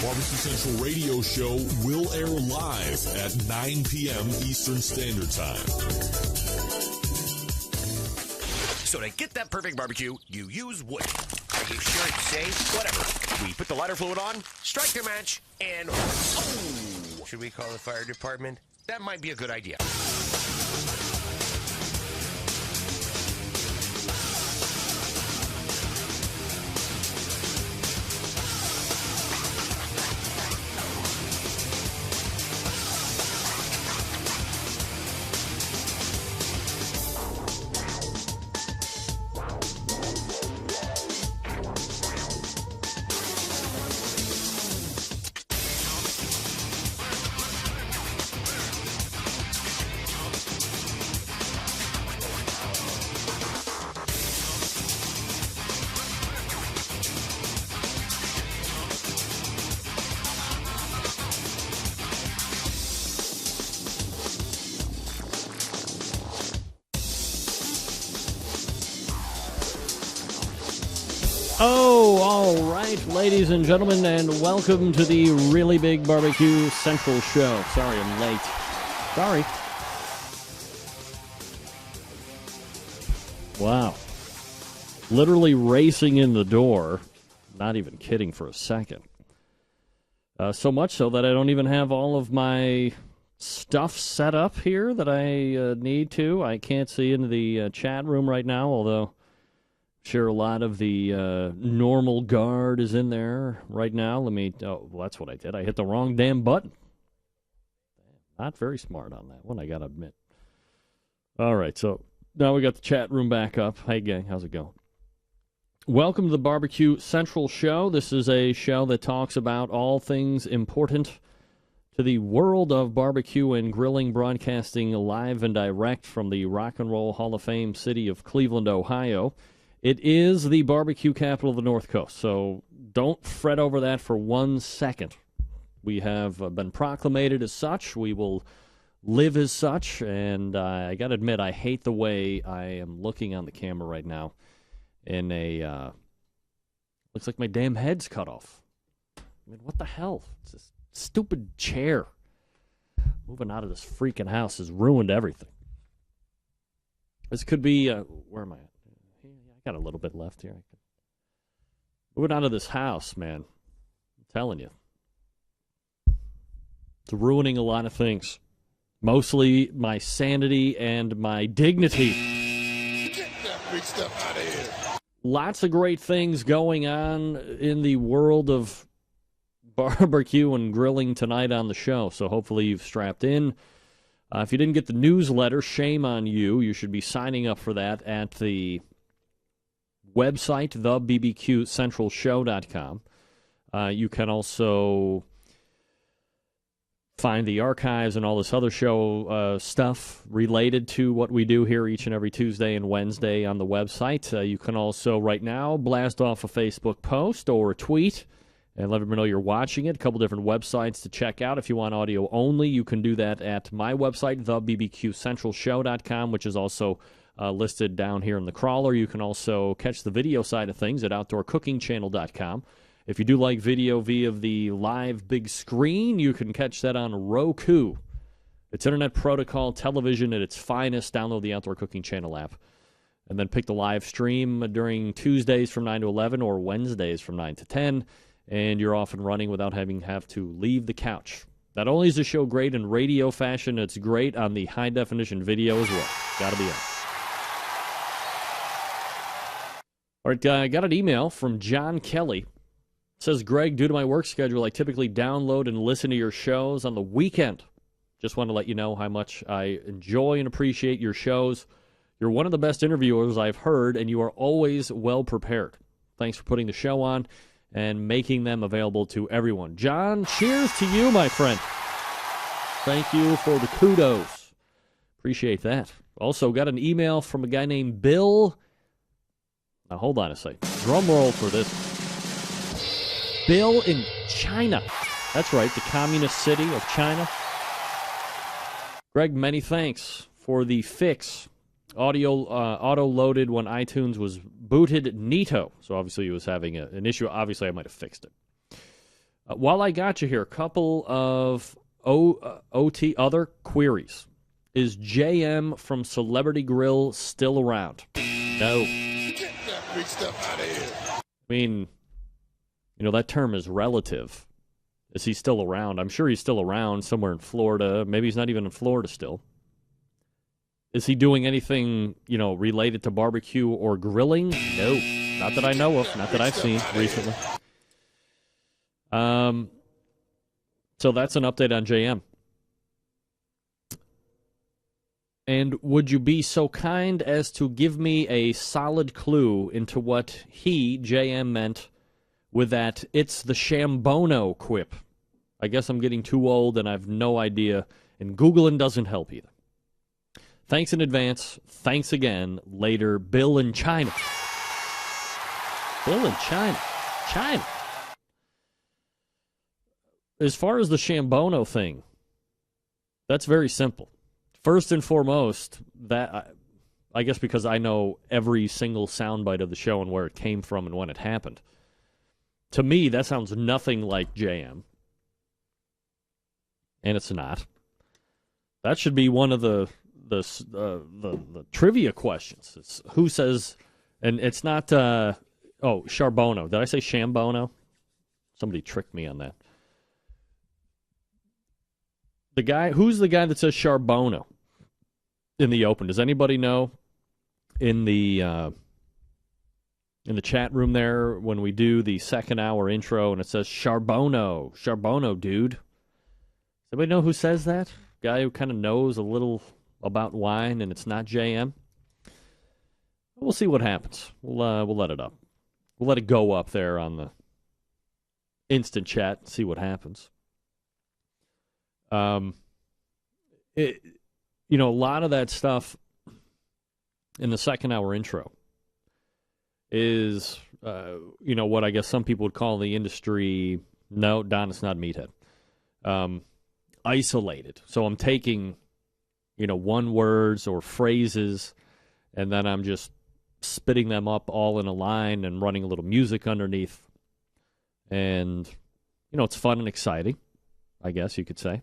Barbecue Central radio show will air live at 9 p.m. Eastern Standard Time. So to get that perfect barbecue, you use wood. Are you sure it's safe? Whatever. We put the lighter fluid on, strike the match, and oh! Should we call the fire department? That might be a good idea. Oh, all right, ladies and gentlemen, and welcome to the Really Big Barbecue Central Show. Sorry I'm late. Sorry. Wow. Literally racing in the door. Not even kidding for a second. So much so that I don't even have all of my stuff set up here that I need to. I can't see into the chat room right now, although sure, a lot of the normal guard is in there right now. Oh, well, that's what I did. I hit the wrong damn button. Not very smart on that one, I gotta admit. All right, so now we got the chat room back up. Hey, gang, how's it going? Welcome to the Barbecue Central Show. This is a show that talks about all things important to the world of barbecue and grilling, broadcasting live and direct from the Rock and Roll Hall of Fame city of Cleveland, Ohio. It is the barbecue capital of the North Coast, so don't fret over that for 1 second. We have been proclamated as such. We will live as such, and I got to admit, I hate the way I am looking on the camera right now in a, looks like my damn head's cut off. I mean, what the hell? It's this stupid chair. Moving out of this freaking house has ruined everything. This could be, where am I at? Got a little bit left here. Moving out of this house, man. I'm telling you. It's ruining a lot of things. Mostly my sanity and my dignity. Get that big stuff out of here. Lots of great things going on in the world of barbecue and grilling tonight on the show. So hopefully you've strapped in. If you didn't get the newsletter, shame on you. You should be signing up for that at the website, thebbqcentralshow.com. You can also find the archives and all this other show stuff related to what we do here each and every Tuesday and Wednesday on the website. You can also, right now, blast off a Facebook post or a tweet and let everyone know you're watching it. A couple different websites to check out. If you want audio only, you can do that at my website, thebbqcentralshow.com, which is also listed down here in the crawler. You can also catch the video side of things at outdoorcookingchannel.com. If you do like video via the live big screen, you can catch that on Roku. It's Internet Protocol television at its finest. Download the Outdoor Cooking Channel app. And then pick the live stream during Tuesdays from 9 to 11 or Wednesdays from 9 to 10. And you're off and running without having to leave the couch. Not only is the show great in radio fashion, it's great on the high-definition video as well. Got to be honest. All right, I got an email from John Kelly. It says, Greg, due to my work schedule, I typically download and listen to your shows on the weekend. Just want to let you know how much I enjoy and appreciate your shows. You're one of the best interviewers I've heard, and you are always well prepared. Thanks for putting the show on and making them available to everyone. John, cheers to you, my friend. Thank you for the kudos. Appreciate that. Also got an email from a guy named Bill. Now, hold on a second. Drum roll for this. Bill in China. That's right, the communist city of China. Greg, many thanks for the fix. Audio auto-loaded when iTunes was booted. Neato. So obviously he was having an issue. Obviously I might have fixed it. While I got you here, a couple of OT other queries. Is JM from Celebrity Grill still around? No. Get that big stuff out of here. I mean, that term is relative. Is he still around? I'm sure he's still around somewhere in Florida. Maybe he's not even in Florida still. Is he doing anything, related to barbecue or grilling? No. Not that I know of. Not that I've seen recently. So that's an update on JM. And would you be so kind as to give me a solid clue into what he, JM, meant with that "it's the Shambono" quip? I guess I'm getting too old and I have no idea, and Googling doesn't help either. Thanks in advance. Thanks again. Later, Bill in China. Bill in China. China. As far as the Shambono thing, that's very simple. First and foremost, that I guess because I know every single soundbite of the show and where it came from and when it happened. To me, that sounds nothing like JM. And it's not. That should be one of the trivia questions. It's who says, and it's not, Charbono. Did I say Shambono? Somebody tricked me on that. Who's the guy that says Charbono in the open? Does anybody know in the chat room there when we do the second hour intro and it says Charbono, dude? Does anybody know who says that? Guy who kind of knows a little about wine and it's not JM? We'll see what happens. We'll let it up. We'll let it go up there on the instant chat and see what happens. A lot of that stuff in the second hour intro is, what I guess some people would call the industry. No, Don, it's not meathead. Isolated. So I'm taking, one words or phrases, and then I'm just spitting them up all in a line and running a little music underneath. And, it's fun and exciting, I guess you could say.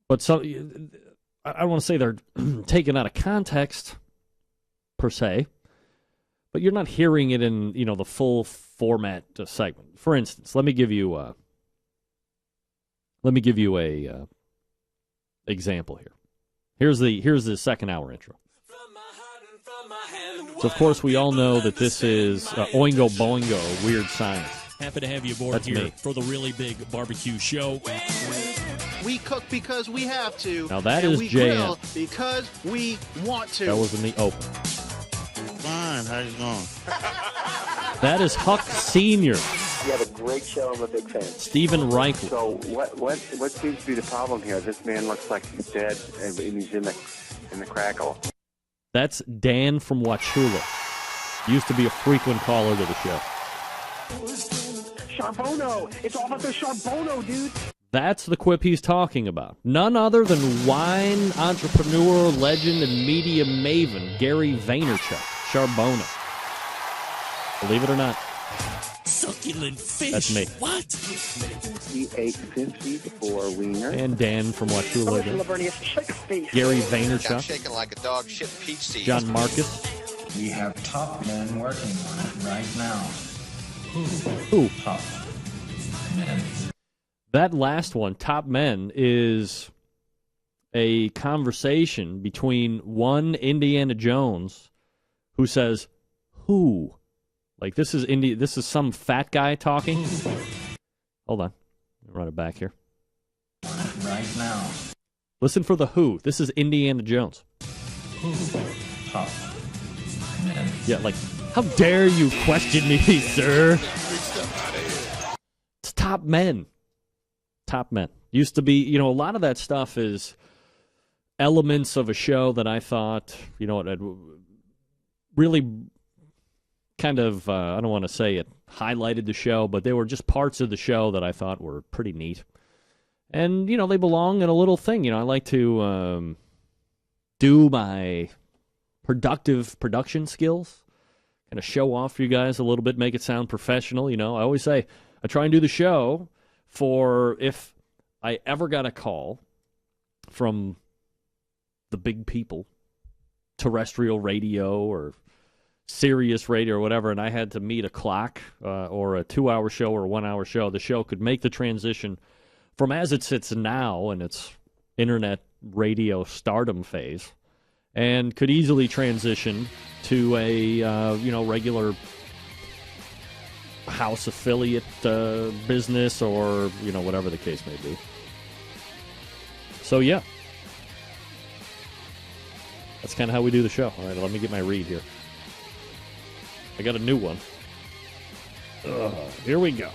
But I don't want to say they're taken out of context, per se, but you're not hearing it in, the full format segment. For instance, let me give you a example here. Here's the second hour intro. So, of course, we all know that this is Oingo Boingo, Weird Science. Happy to have you aboard That's here me. for the really big barbecue show. We cook because we have to. Now that and is we JM. grill because we want to. That was in the open. Fine, how you going? That is Huck Sr. You have a great show. I'm a big fan. Stephen Reichley. So what seems to be the problem here? This man looks like he's dead and he's in the crackle. That's Dan from Wauchula. Used to be a frequent caller to the show. Charbono! It's all about the Charbono, dude! That's the quip he's talking about. None other than wine entrepreneur, legend, and media maven Gary Vaynerchuk. Charbono. Believe it or not. Succulent fish. That's me. What? He ate 54 wiener. And Dan from Wauchula. Gary Vaynerchuk. Shaking like a dog shit peach seed. John Marcus. We have top men working on it right now. Who? Top men. That last one, Top Men, is a conversation between one Indiana Jones who says, who? Like, this is some fat guy talking. Hold on. Let me run it back here. Right now. Listen for the who. This is Indiana Jones. Top men. Yeah, like, how dare you question me, sir? It's Top Men. Top Men. Used to be, a lot of that stuff is elements of a show that I thought, it really kind of, I don't want to say it highlighted the show, but they were just parts of the show that I thought were pretty neat. And, they belong in a little thing. I like to do my productive production skills, kind of show off for you guys a little bit, make it sound professional. I always say I try and do the show for if I ever got a call from the big people, terrestrial radio or Sirius radio or whatever, and I had to meet a clock or a 2-hour show or a 1-hour show, the show could make the transition from as it sits now in its internet radio stardom phase and could easily transition to a regular house affiliate business or whatever the case may be. So yeah, that's kind of how we do the show. All right, let me get my read here. I got a new one. Here we go.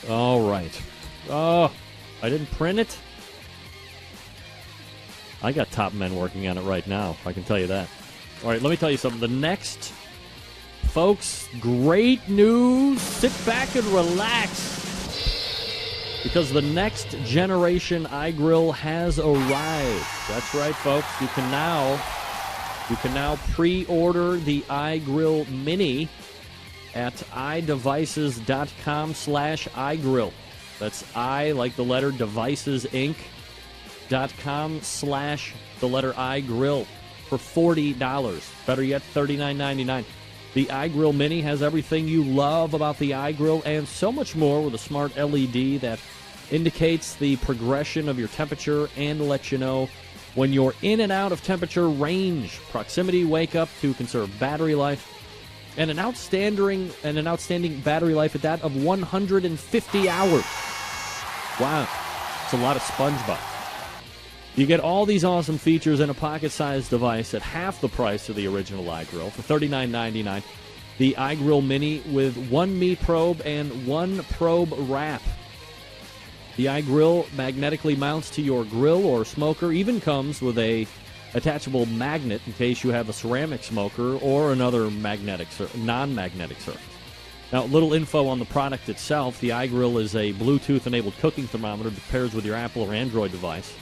All right. Oh, I didn't print it. I got top men working on it right now. I can tell you that. All right, let me tell you something. The next, folks, great news. Sit back and relax. Because the next generation iGrill has arrived. That's right, folks. You can now pre-order the iGrill Mini at iDevices.com/iGrill. That's I, like the letter Devices Inc.com/iGrill for $40. Better yet, $39.99. The iGrill Mini has everything you love about the iGrill and so much more with a smart LED that indicates the progression of your temperature and lets you know when you're in and out of temperature range, proximity wake up to conserve battery life, and an outstanding battery life at that of 150 hours. Wow, it's a lot of SpongeBob. You get all these awesome features in a pocket-sized device at half the price of the original iGrill for $39.99. The iGrill Mini with 1 meat probe and 1 probe wrap. The iGrill magnetically mounts to your grill or smoker, even comes with a attachable magnet in case you have a ceramic smoker or another non-magnetic surface. Now, a little info on the product itself. The iGrill is a Bluetooth-enabled cooking thermometer that pairs with your Apple or Android device.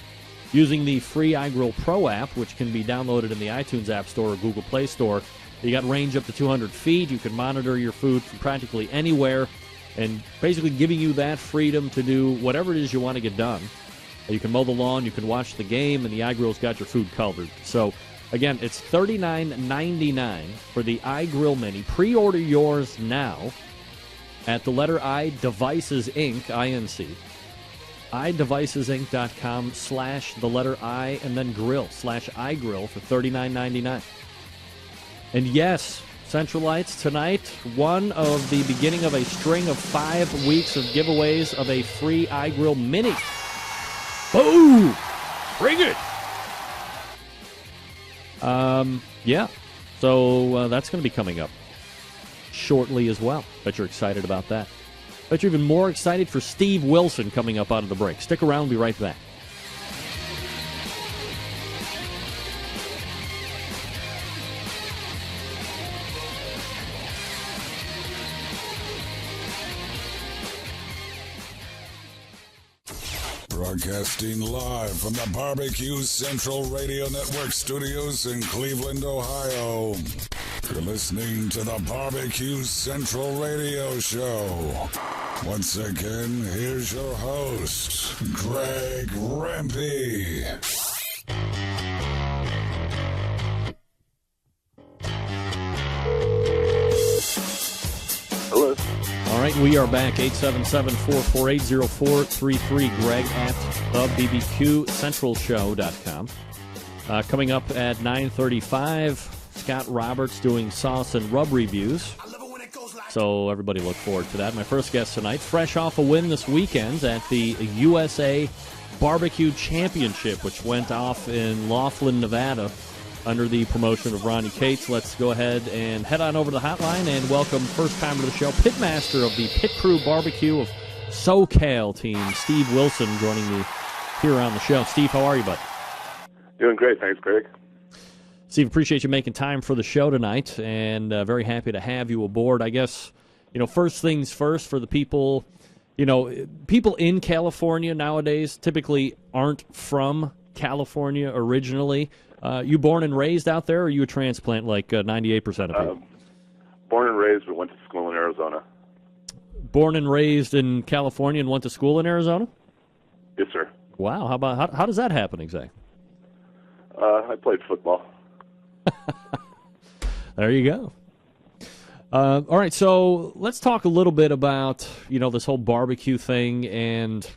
Using the free iGrill Pro app, which can be downloaded in the iTunes App Store or Google Play Store, you got range up to 200 feet. You can monitor your food from practically anywhere, and basically giving you that freedom to do whatever it is you want to get done. You can mow the lawn, you can watch the game, and the iGrill's got your food covered. So, again, it's $39.99 for the iGrill Mini. Pre-order yours now at the letter I, Devices Inc., I-N-C, iDevicesInc.com/the letter I, and then grill, /iGrill for $39.99. And yes, Centralites, tonight, one of the beginning of a string of 5 weeks of giveaways of a free iGrill Mini. Boom! Bring it! Yeah. So that's going to be coming up shortly as well. Bet you're excited about that. Bet you're even more excited for Steve Wilson coming up out of the break. Stick around. We'll be right back. Broadcasting live from the Barbecue Central Radio Network studios in Cleveland, Ohio. You're listening to the Barbecue Central Radio Show. Once again, here's your host, Greg Rempe. Hello. All right, we are back. 877-448-0433. Greg at thebbqcentralshow.com. Coming up at 9:35, Scott Roberts doing sauce and rub reviews. So everybody look forward to that. My first guest tonight, fresh off a win this weekend at the USA Barbecue Championship, which went off in Laughlin, Nevada, under the promotion of Ronnie Cates. Let's go ahead and head on over to the hotline and welcome first time to the show, pitmaster of the Pit Crew Barbecue of SoCal team, Steve Wilson, joining me here on the show. Steve, how are you, bud? Doing great. Thanks, Greg. Steve, appreciate you making time for the show tonight, and very happy to have you aboard. I guess, first things first for the people, people in California nowadays typically aren't from California originally. You born and raised out there, or are you a transplant like 98% of people? Born and raised, but went to school in Arizona. Born and raised in California and went to school in Arizona? Yes, sir. Wow. How does that happen exactly? I played football. There you go. All right, so let's talk a little bit about, this whole barbecue thing and,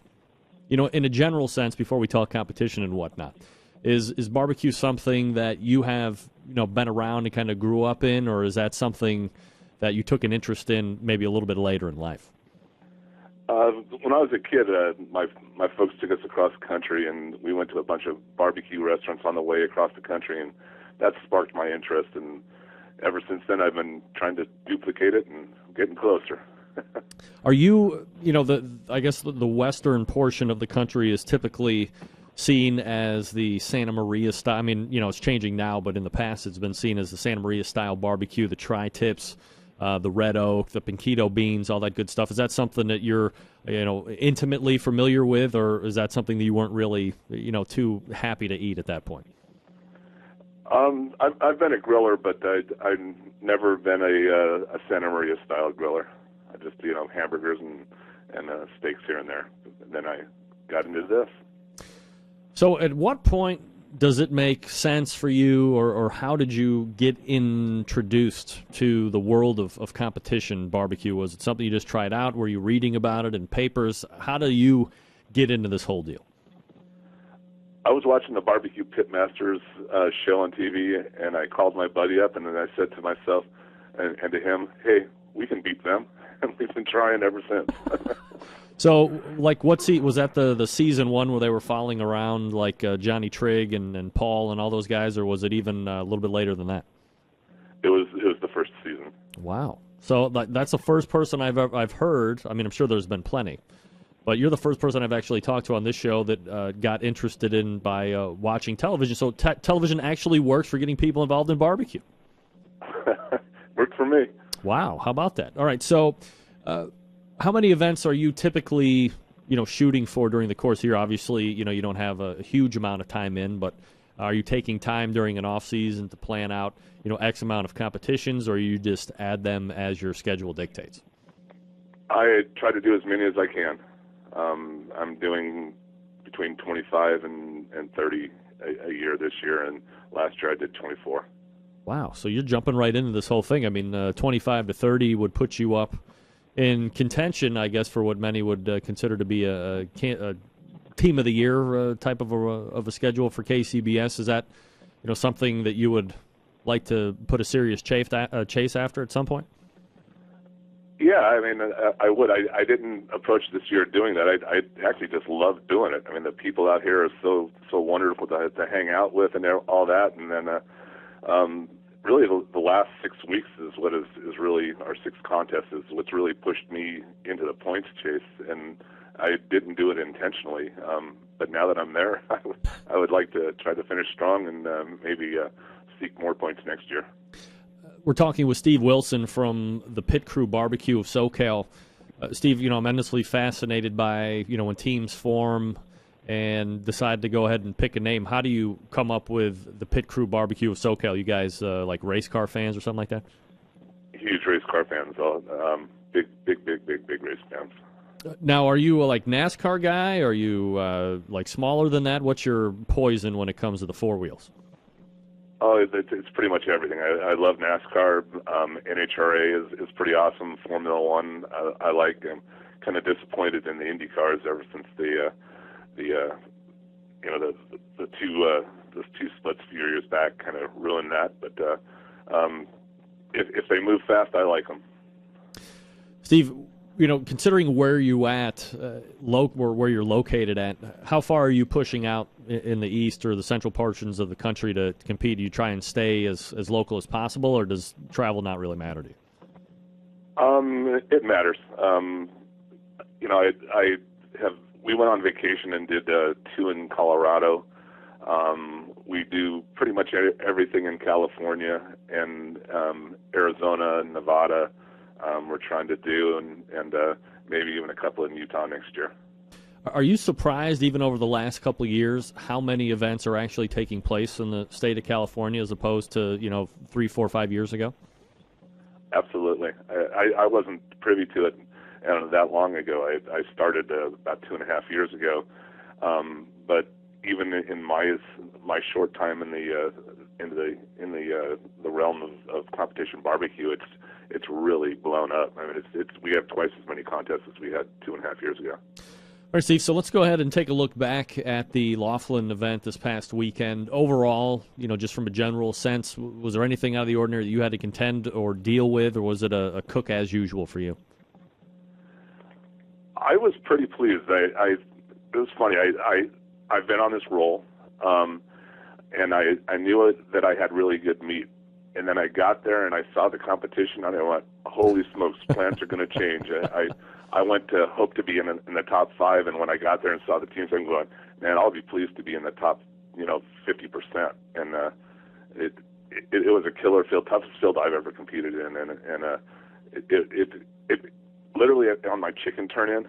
in a general sense, before we talk competition and whatnot. Is barbecue something that you have, been around and kind of grew up in, or is that something that you took an interest in maybe a little bit later in life? When I was a kid, my folks took us across the country, and we went to a bunch of barbecue restaurants on the way across the country, and that sparked my interest. And ever since then, I've been trying to duplicate it and getting closer. Are you, I guess the western portion of the country is typically seen as the Santa Maria style. I mean, it's changing now, but in the past it's been seen as the Santa Maria style barbecue, the tri-tips, the red oak, the pinquito beans, all that good stuff. Is that something that you're, intimately familiar with, or is that something that you weren't really, too happy to eat at that point? I've been a griller, but I've never been a Santa Maria style griller. I just, hamburgers and steaks here and there. And then I got into this. So at what point does it make sense for you, or how did you get introduced to the world of competition barbecue? Was it something you just tried out? Were you reading about it in papers? How do you get into this whole deal? I was watching the Barbecue Pitmasters show on TV, and I called my buddy up, and then I said to myself and to him, hey, we can beat them. And we've been trying ever since. So, was that the season one where they were following around like Johnny Trigg and Paul and all those guys, or was it even a little bit later than that? It was the first season. Wow. So that's the first person I've heard. I mean, I'm sure there's been plenty, but you're the first person I've actually talked to on this show that got interested in by watching television. So television actually works for getting people involved in barbecue. Worked for me. Wow. How about that? All right. So. How many events are you typically, shooting for during the course here? Obviously, you don't have a huge amount of time in, but are you taking time during an off season to plan out, X amount of competitions, or you just add them as your schedule dictates? I try to do as many as I can. I'm doing between 25 and 30 a year this year, and last year I did 24. Wow. So you're jumping right into this whole thing. I mean, 25 to 30 would put you up in contention, I guess, for what many would consider to be a team of the year type of a schedule for KCBS. Is that something that you would like to put a serious chase after at some point? Yeah, I mean, I would. I didn't approach this year doing that. I actually just love doing it. I mean, the people out here are so wonderful to hang out with and all that, and then. Really, the last 6 weeks is what is really, our 6 contests is what's really pushed me into the points chase, and I didn't do it intentionally. But now that I'm there, I would like to try to finish strong and maybe seek more points next year. We're talking with Steve Wilson from the Pit Crew Barbecue of SoCal. Steve, I'm endlessly fascinated by, when teams form and decide to go ahead and pick a name. How do you come up with the Pit Crew Barbecue of SoCal? You guys like race car fans or something like that? Huge race car fans. Big race fans. Now, are you a NASCAR guy? Are you smaller than that? What's your poison when it comes to the four wheels? Oh, it's pretty much everything. I love NASCAR. NHRA is pretty awesome. Formula One, I like. I'm kind of disappointed in the Indy cars ever since the two splits a few years back kind of ruined that. But if they move fast, I like them. Steve, considering where you at, where you're located at, how far are you pushing out in the east or the central portions of the country to compete? Do you try and stay as local as possible, or does travel not really matter to you? It matters. We went on vacation and did 2 in Colorado. We do pretty much everything in California and Arizona and Nevada. We're trying to do, and maybe even a couple in Utah next year. Are you surprised, even over the last couple of years, how many events are actually taking place in the state of California as opposed to 3, 4, 5 years ago? Absolutely. I wasn't privy to it that long ago. I started about 2.5 years ago, but even in my short time in the realm of competition barbecue, it's really blown up. I mean, we have twice as many contests as we had 2.5 years ago. All right, Steve, so let's go ahead and take a look back at the Laughlin event this past weekend. Overall, just from a general sense, was there anything out of the ordinary that you had to contend or deal with, or was it a cook as usual for you? I was pretty pleased. It was funny. I've been on this roll, and I knew that I had really good meat. And then I got there and I saw the competition, and I went, holy smokes, plans are going to change. I went to hope to be in the top 5, and when I got there and saw the teams, I'm going, man, I'll be pleased to be in the top, 50%. And it was a killer field, toughest field I've ever competed in, and it literally on my chicken turn-in,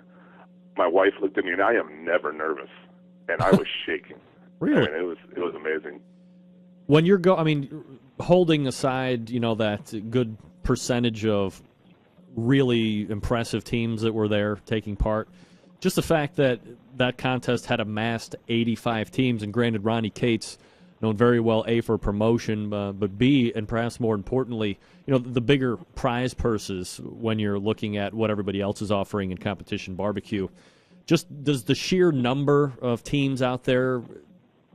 my wife looked at me, and I am never nervous, and I was shaking. Really? I mean, it was amazing. When you're holding aside, that good percentage of really impressive teams that were there taking part, just the fact that that contest had amassed 85 teams, and granted, Ronnie Cates, known very well, A, for promotion, but B, and perhaps more importantly, the bigger prize purses when you're looking at what everybody else is offering in competition barbecue. Just does the sheer number of teams out there,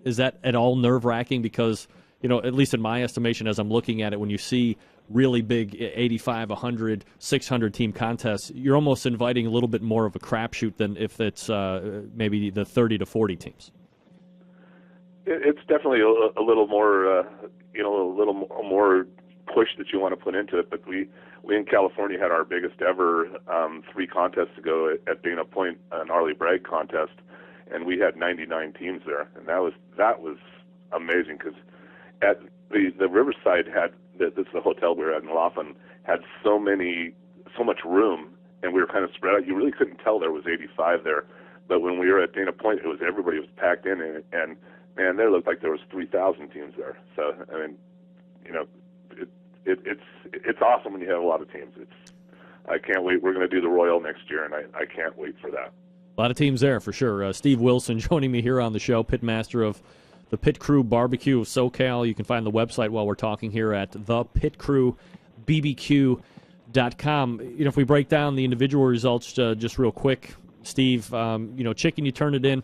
is that at all nerve-wracking? Because, at least in my estimation, as I'm looking at it, when you see really big 85, 100, 600 team contests, you're almost inviting a little bit more of a crapshoot than if it's maybe the 30 to 40 teams. It's definitely a little more, a little more push that you want to put into it. But we in California had our biggest ever 3 contests ago at Dana Point, an Arleigh Bragg contest, and we had 99 teams there, and that was amazing because at the Riverside had this is the hotel we were at in Laughlin, had so much room, and we were kind of spread out. You really couldn't tell there was 85 there, but when we were at Dana Point, everybody was packed in, and man, there looked like there was 3,000 teams there. So I mean, it's awesome when you have a lot of teams. I can't wait. We're going to do the Royal next year, and I can't wait for that. A lot of teams there for sure. Steve Wilson joining me here on the show, pitmaster of the Pit Crew Barbecue of SoCal. You can find the website while we're talking here at thepitcrewbbq.com. If we break down the individual results just real quick, Steve, chicken, you turn it in.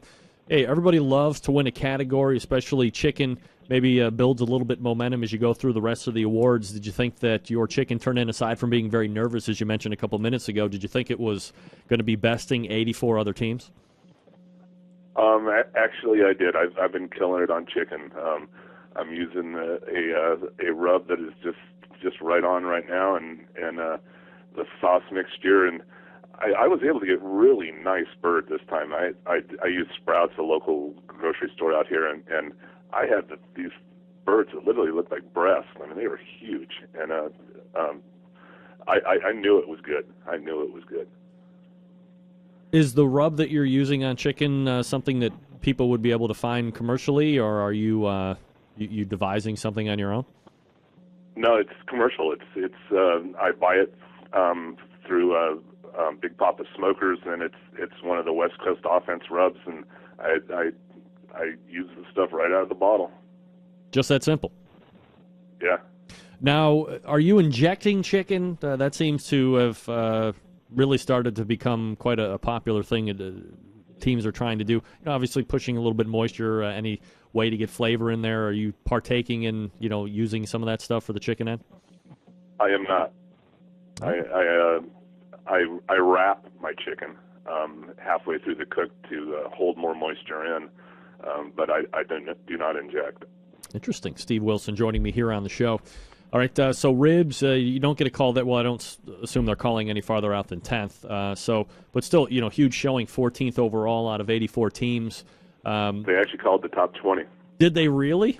Hey, everybody loves to win a category, especially chicken. Maybe builds a little bit momentum as you go through the rest of the awards. Did you think that your chicken turn-in, aside from being very nervous, as you mentioned a couple minutes ago, did you think it was going to be besting 84 other teams? Actually, I did. I've been killing it on chicken. I'm using a rub that is just right on right now, and the sauce mixture, and I was able to get really nice bird this time. I used Sprouts, a local grocery store out here, and I had these birds that literally looked like breasts. I mean, they were huge, and I knew it was good. I knew it was good. Is the rub that you're using on chicken something that people would be able to find commercially, or are you you devising something on your own? No, it's commercial. It's I buy it through Big Papa Smokers, and it's one of the West Coast offense rubs, and I use the stuff right out of the bottle. Just that simple. Yeah. Now, are you injecting chicken? That seems to have really started to become quite a popular thing teams are trying to do. Obviously, pushing a little bit moisture, any way to get flavor in there. Are you partaking in using some of that stuff for the chicken end? I am not. I wrap my chicken halfway through the cook to hold more moisture in, but I do not inject. Interesting. Steve Wilson joining me here on the show. All right, so ribs, you don't get a call that, well, I don't assume they're calling any farther out than 10th. But still, huge showing, 14th overall out of 84 teams. They actually called the top 20. Did they really?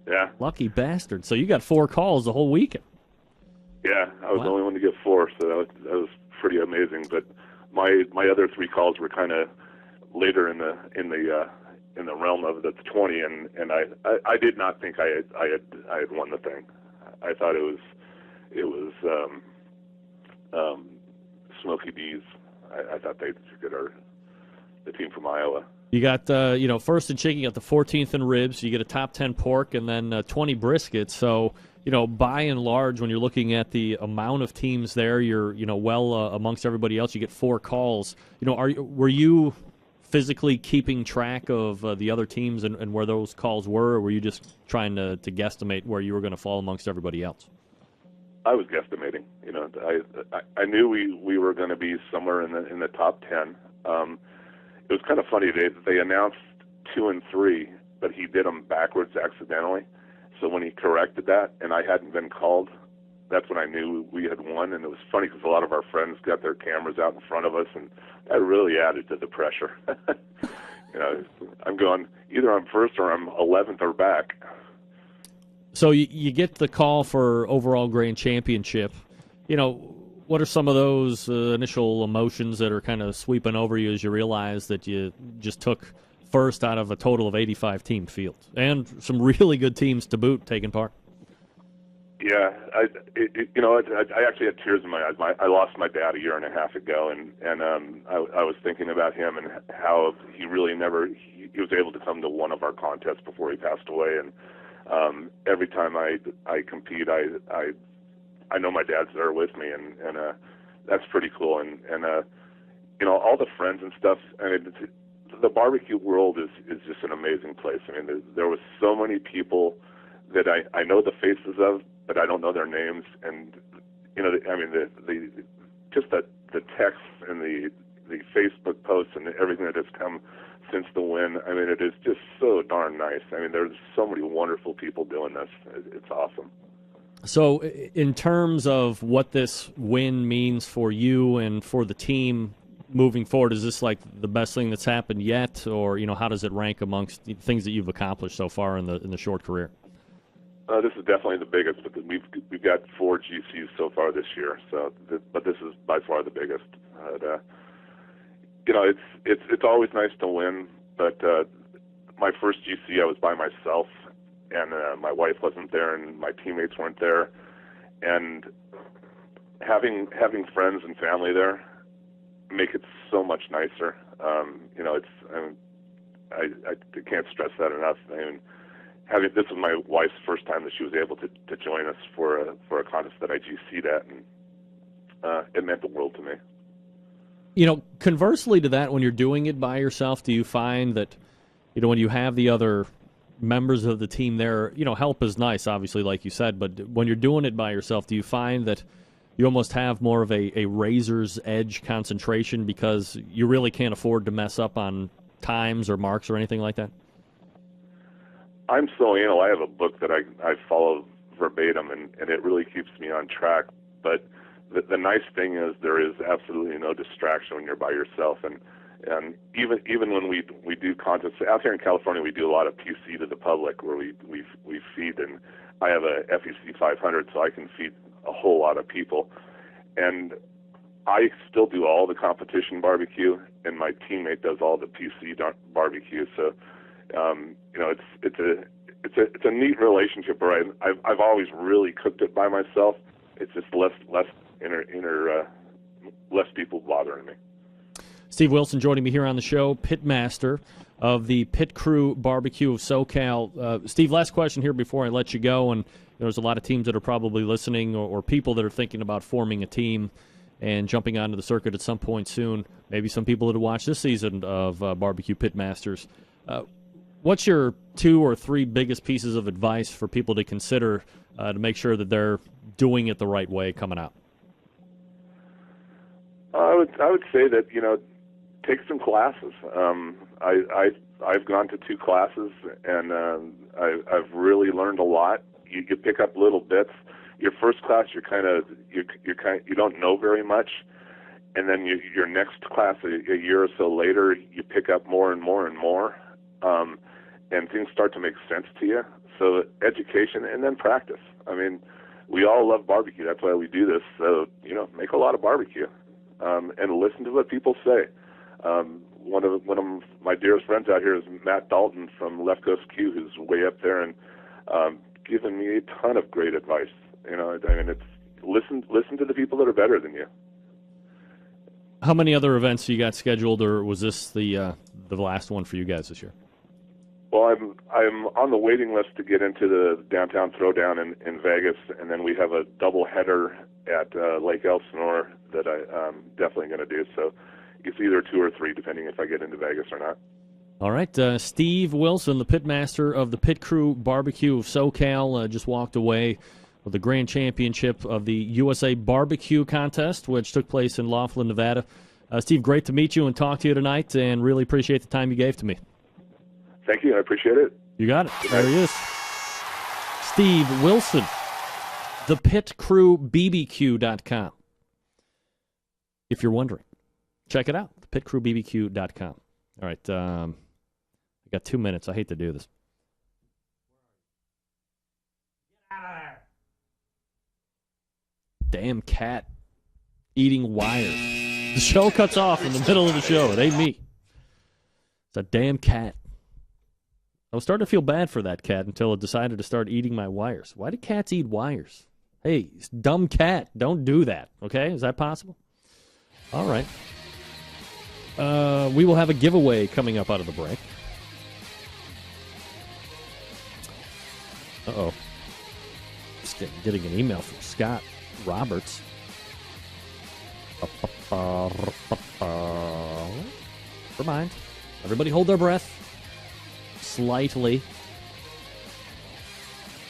Yeah. Lucky bastard. So you got 4 calls the whole weekend. Yeah, I was the only one to get 4, so that was pretty amazing. But my other 3 calls were kind of later in the realm of the 20, and I did not think I had won the thing. I thought it was Smoky D's. I thought they took the team from Iowa. You got first in chicken, you got the 14th in ribs, you get a top 10 pork, and then 20 briskets. So by and large, when you're looking at the amount of teams there, you're well amongst everybody else. You get 4 calls. Were you physically keeping track of the other teams and where those calls were, or were you just trying to guesstimate where you were going to fall amongst everybody else? I was guesstimating. I knew we were going to be somewhere in the top 10. It was kind of funny. They announced 2 and 3, but he did them backwards accidentally. So when he corrected that, and I hadn't been called, that's when I knew we had won. And it was funny because a lot of our friends got their cameras out in front of us, and that really added to the pressure. I'm going, either I'm first or I'm 11th or back. So you get the call for overall grand championship. What are some of those initial emotions that are kind of sweeping over you as you realize that you just took first out of a total of 85 team field and some really good teams to boot taking part? Yeah, I actually had tears in my eyes. I lost my dad a year and a half ago, and I was thinking about him and how he really he was able to come to one of our contests before he passed away, and every time I compete, I know my dad's there with me, and that's pretty cool. And all the friends and stuff. I mean, the barbecue world is just an amazing place. I mean, there was so many people that I know the faces of, but I don't know their names. And the texts and the Facebook posts and everything that has come since the win. I mean, it is just so darn nice. I mean, there's so many wonderful people doing this. It's awesome. So in terms of what this win means for you and for the team moving forward, is this like the best thing that's happened yet, or how does it rank amongst the things that you've accomplished so far in the short career? This is definitely the biggest, but we've got 4 GCs so far this year. But this is by far the biggest. It's always nice to win, but my first GC I was by myself, and my wife wasn't there, and my teammates weren't there, and having friends and family there make it so much nicer. I can't stress that enough. I mean, this was my wife's first time that she was able to join us for a contest that I GC'd at, and it meant the world to me. Conversely to that, when you're doing it by yourself, do you find that when you have the other members of the team there, help is nice, obviously, like you said, but when you're doing it by yourself, do you find that you almost have more of a razor's edge concentration because you really can't afford to mess up on times or marks or anything like that? I'm so anal. I have a book that I follow verbatim, and it really keeps me on track. But the nice thing is there is absolutely no distraction when you're by yourself. And even when we do contests out here in California, we do a lot of PC to the public where we feed, and I have a FEC 500, so I can feed a whole lot of people. And I still do all the competition barbecue, and my teammate does all the PC barbecue. So it's a neat relationship where I've always really cooked it by myself. It's just less people bothering me. Steve Wilson joining me here on the show, pitmaster of the Pit Crew Barbecue of SoCal. Steve, last question here before I let you go. And there's a lot of teams that are probably listening or people that are thinking about forming a team and jumping onto the circuit at some point soon. Maybe some people that watch this season of Barbecue Pitmasters. What's your 2 or 3 biggest pieces of advice for people to consider to make sure that they're doing it the right way coming out? I would say that take some classes. I've gone to 2 classes, and I've really learned a lot. You pick up little bits. Your first class, you don't know very much, and then your next class, a year or so later, you pick up more and more and more, and things start to make sense to you. So education and then practice. I mean, we all love barbecue. That's why we do this. So make a lot of barbecue, and listen to what people say. one of my dearest friends out here is Matt Dalton from Left Coast Q, who's way up there and given me a ton of great advice. You know, I mean, it's listen to the people that are better than you. How many other events you got scheduled, or was this the last one for you guys this year? Well, I'm on the waiting list to get into the downtown throwdown in Vegas, and then we have a double header at Lake Elsinore that I'm definitely going to do. So it's either 2 or 3, depending if I get into Vegas or not. All right, Steve Wilson, the pitmaster of the Pit Crew Barbecue of SoCal, just walked away with the grand championship of the USA Barbecue Contest, which took place in Laughlin, Nevada. Steve, great to meet you and talk to you tonight, and really appreciate the time you gave to me. Thank you. I appreciate it. You got it. There he is. Steve Wilson, thepitcrewbbq.com. If you're wondering, check it out, thepitcrewbbq.com. All right, I got 2 minutes. I hate to do this. Get out of there. Damn cat eating wires. The show cuts off in the middle of the show. It ain't me. It's a damn cat. I was starting to feel bad for that cat until it decided to start eating my wires. Why do cats eat wires? Hey, dumb cat, don't do that, okay? Is that possible? All right. We will have a giveaway coming up out of the break. Uh-oh. Just getting an email from Scott Roberts. Never mind. Everybody hold their breath. Slightly.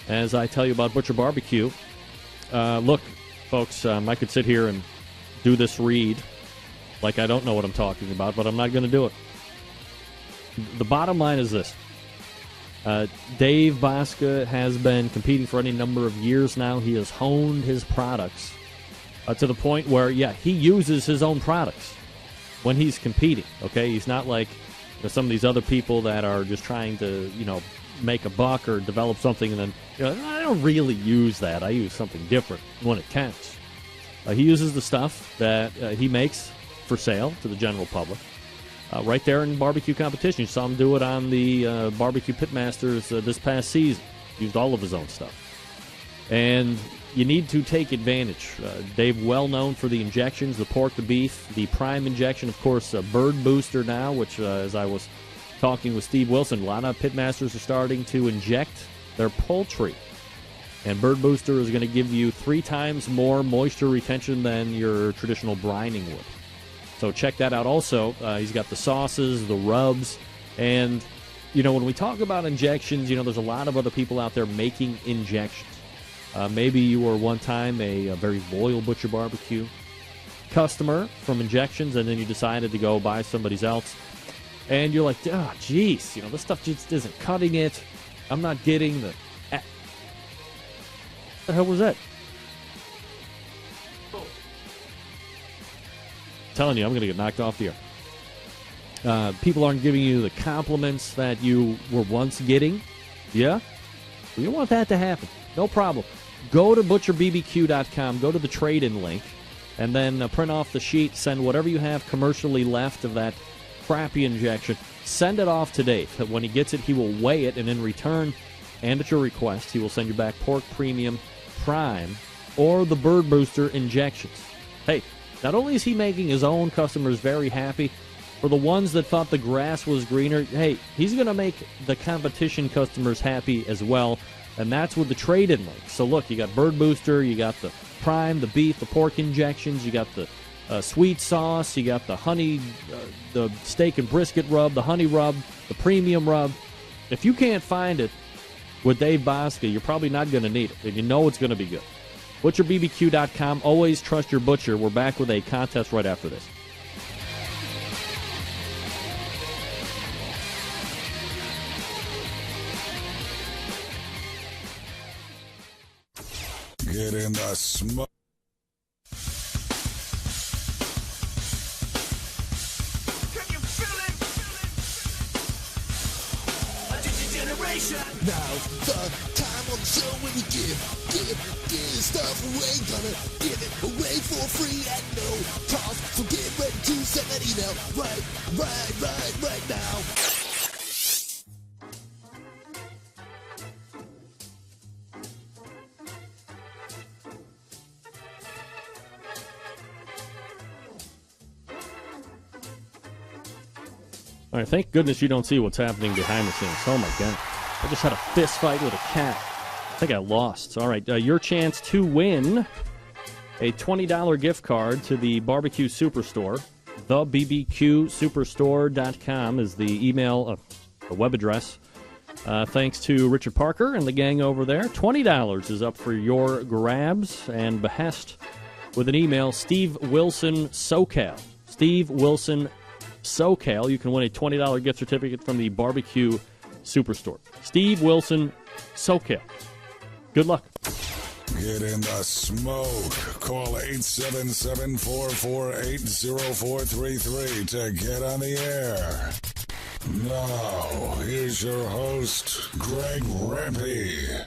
As I tell you about Butcher Barbecue. Look, folks, I could sit here and do this read like I don't know what I'm talking about, but I'm not going to do it. The bottom line is this. Dave Bosca has been competing for any number of years now. He has honed his products to the point where, he uses his own products when he's competing, okay? He's not like some of these other people that are just trying to, make a buck or develop something and then, I don't really use that. I use something different when it counts. He uses the stuff that he makes for sale to the general public right there in barbecue competition. You saw him do it on the Barbecue Pitmasters this past season. Used all of his own stuff. And you need to take advantage. Dave, well known for the injections, the pork, the beef, the prime injection, of course, Bird Booster now, which, as I was talking with Steve Wilson, a lot of pitmasters are starting to inject their poultry. And Bird Booster is going to give you 3 times more moisture retention than your traditional brining would. So check that out also. He's got the sauces, the rubs, and, when we talk about injections, there's a lot of other people out there making injections. Maybe you were one time a very loyal Butcher Barbecue customer from injections, and then you decided to go buy somebody else. And you're like, oh, geez, this stuff just isn't cutting it. I'm not getting the... What the hell was that? I'm telling you, I'm going to get knocked off the air. People aren't giving you the compliments that you were once getting. Yeah? Well, you don't want that to happen. No problem. Go to butcherbbq.com, go to the trade-in link, and then print off the sheet, send whatever you have commercially left of that crappy injection, send it off to Dave. When he gets it, he will weigh it, and in return, and at your request, he will send you back pork premium, prime, or the Bird Booster injections. Hey, not only is he making his own customers very happy, for the ones that thought the grass was greener, hey, he's going to make the competition customers happy as well, and that's with the trade-in link. So look, you got Bird Booster, you got the prime, the beef, the pork injections, you got the sweet sauce, you got the honey, the steak and brisket rub, the honey rub, the premium rub. If you can't find it with Dave Bosca, you're probably not going to need it, and you know it's going to be good. ButcherBBQ.com. Always trust your butcher. We're back with a contest right after this. Get in the smoke. Now's the time on the show when we give stuff away. Gonna give it away for free at no cost. So get ready to send that email right now. All right, thank goodness you don't see what's happening behind the scenes. Oh, my God. I just had a fist fight with a cat. I think I lost. All right, your chance to win a $20 gift card to the Barbecue Superstore. TheBBQSuperstore.com is the email, the web address. Thanks to Richard Parker and the gang over there. $20 is up for your grabs and behest with an email, Steve Wilson SoCal. Steve Wilson SoCal. You can win a $20 gift certificate from the Barbecue Superstore. Steve Wilson SoCal. Good luck. Get in the smoke. Call 877-448-0433 to get on the air. Now, here's your host, Greg Rempe.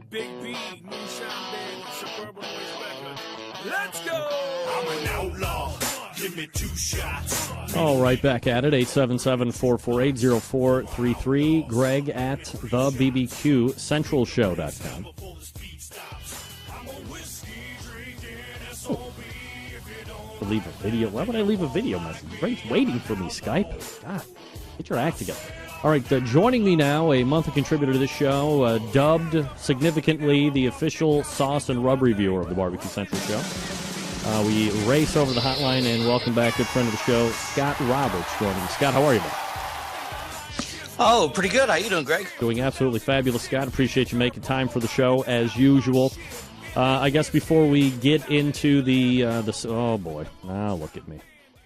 Big B, Moonshine Band, Suburban Waste Records. Let's go! I'm an outlaw. Give me 2 shots. All right, back at it. 877-448-0433. Greg at thebbqcentralshow.com. Leave a video. Why would I leave a video message? Greg's waiting for me, Skype. God, get your act together. All right, joining me now, a monthly contributor to this show, dubbed significantly the official sauce and rub reviewer of the Barbecue Central Show. We race over the hotline and welcome back good friend of the show, Scott Roberts, joining me. Scott, how are you, man? Oh, pretty good. How you doing, Greg? Doing absolutely fabulous, Scott. Appreciate you making time for the show, as usual. I guess before we get into the oh, boy. Now look at me.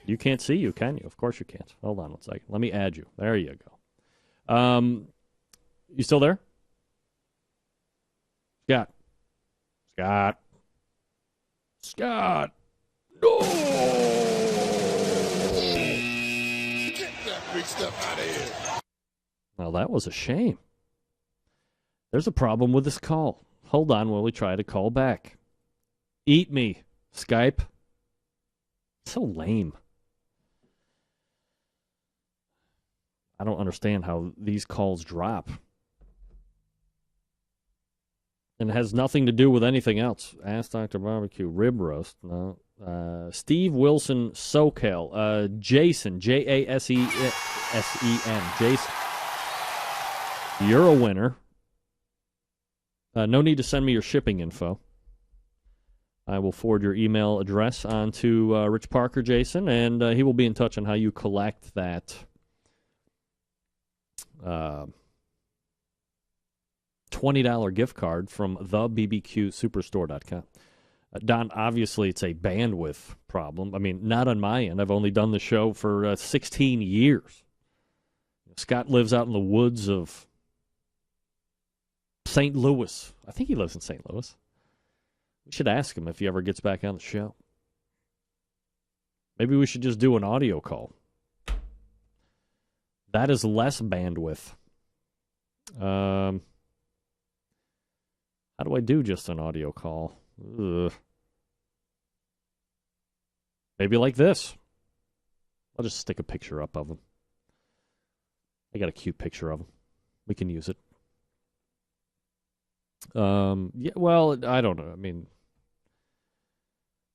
You can't see you, can you? Of course you can't. Hold on one second. Let me add you. There you go. You still there? Scott. No! Get that big stuff out of here. Well, that was a shame. There's a problem with this call. Hold on while we try to call back. Eat me, Skype. So lame. I don't understand how these calls drop. And it has nothing to do with anything else. Ask Dr. Barbecue. Rib roast. No. Steve Wilson SoCal. Jason. Jasen. Jason. You're a winner. No need to send me your shipping info. I will forward your email address on to Rich Parker, Jason, and he will be in touch on how you collect that $20 gift card from thebbqsuperstore.com. Don, obviously it's a bandwidth problem. I mean, not on my end. I've only done the show for 16 years. Scott lives out in the woods of St. Louis. I think he lives in St. Louis. We should ask him if he ever gets back on the show. Maybe we should just do an audio call. That is less bandwidth. How do I do just an audio call? Ugh. Maybe like this. I'll just stick a picture up of him. I got a cute picture of him. We can use it. Yeah, well, I don't know. I mean,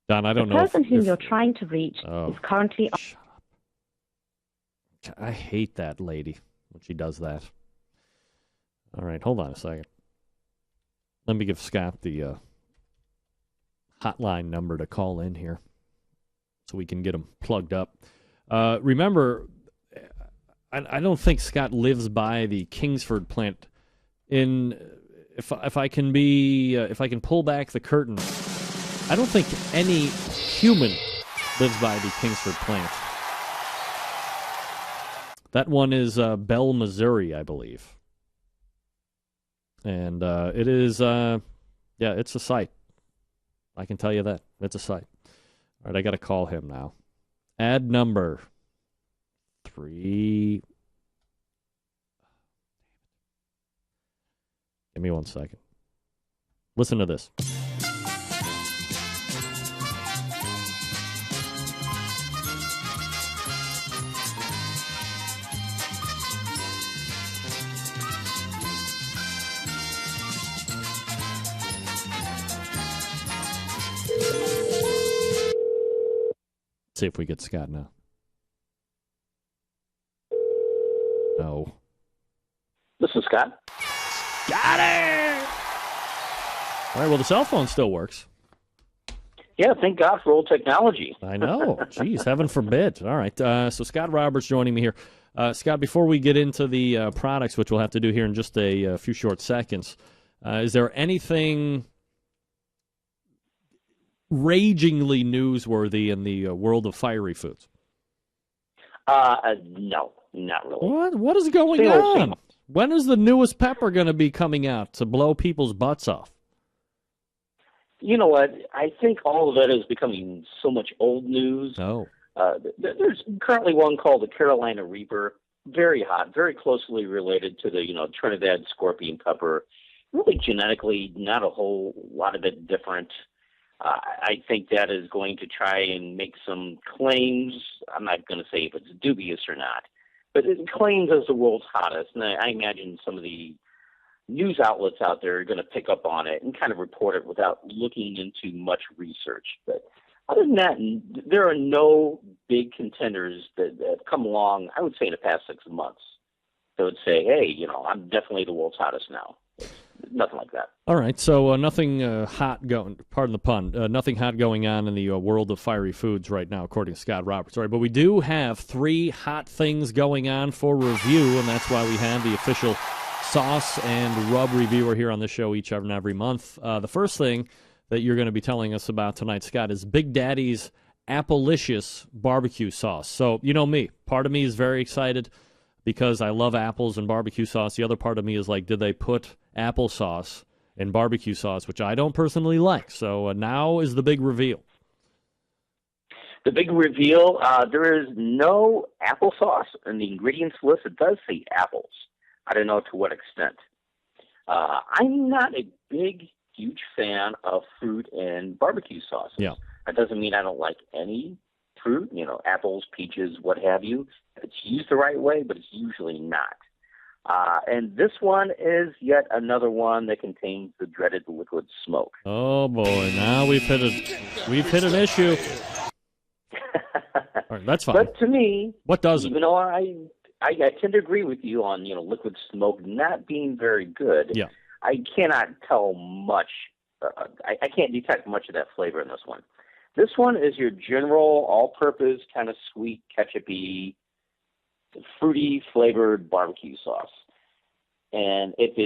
Don, I don't know. The person whom you're trying to reach is currently... Shut up. I hate that lady when she does that. All right, hold on a second. Let me give Scott the hotline number to call in here so we can get him plugged up. Remember, I don't think Scott lives by the Kingsford plant. If I can pull back the curtain, I don't think any human lives by the Kingsford plant. That one is Bell, Missouri, I believe. And it is, it's a site. I can tell you that. It's a site. All right, I got to call him now. Add number 3. Give me 1 second. Listen to this. See if we get Scott now. No. This is Scott. Got it! All right, well, the cell phone still works. Yeah, thank God for old technology. I know. Jeez, heaven forbid. All right, so Scott Roberts joining me here. Scott, before we get into the products, which we'll have to do here in just a few short seconds, is there anything ragingly newsworthy in the world of fiery foods? No, not really. What is going on? When is the newest pepper going to be coming out to blow people's butts off? You know what? I think all of that is becoming so much old news. Oh. There's currently one called the Carolina Reaper. Very hot, very closely related to the Trinidad scorpion pepper. Really genetically, not a whole lot of it different. I think that is going to try and make some claims. I'm not going to say if it's dubious or not, but it claims as the world's hottest. And I imagine some of the news outlets out there are going to pick up on it and kind of report it without looking into much research. But other than that, there are no big contenders that have come along, I would say, in the past 6 months that would say, hey, I'm definitely the world's hottest now. Nothing like that. All right, so nothing hot going, pardon the pun, nothing hot going on in the world of fiery foods right now, according to Scott Roberts. All right, but we do have 3 hot things going on for review, and that's why we have the official sauce and rub reviewer here on this show each and every month. The first thing that you're going to be telling us about tonight, Scott, is Big Daddy's Applicious barbecue sauce. So, you know me, part of me is very excited because I love apples and barbecue sauce. The other part of me is like, did they put applesauce in barbecue sauce, which I don't personally like. So now is the big reveal. The big reveal, there is no applesauce in the ingredients list. It does say apples. I don't know to what extent. I'm not a big, huge fan of fruit and barbecue sauces. Yeah. That doesn't mean I don't like any fruit, apples, peaches, what have you. It's used the right way, but it's usually not. And this one is yet another one that contains the dreaded liquid smoke. Oh boy! Now we've hit an issue. All right, that's fine. But to me, what does it? Even though I tend to agree with you on liquid smoke not being very good. Yeah. I cannot tell much. I can't detect much of that flavor in this one. This one is your general all-purpose kind of sweet, ketchup-y, fruity flavored barbecue sauce. And if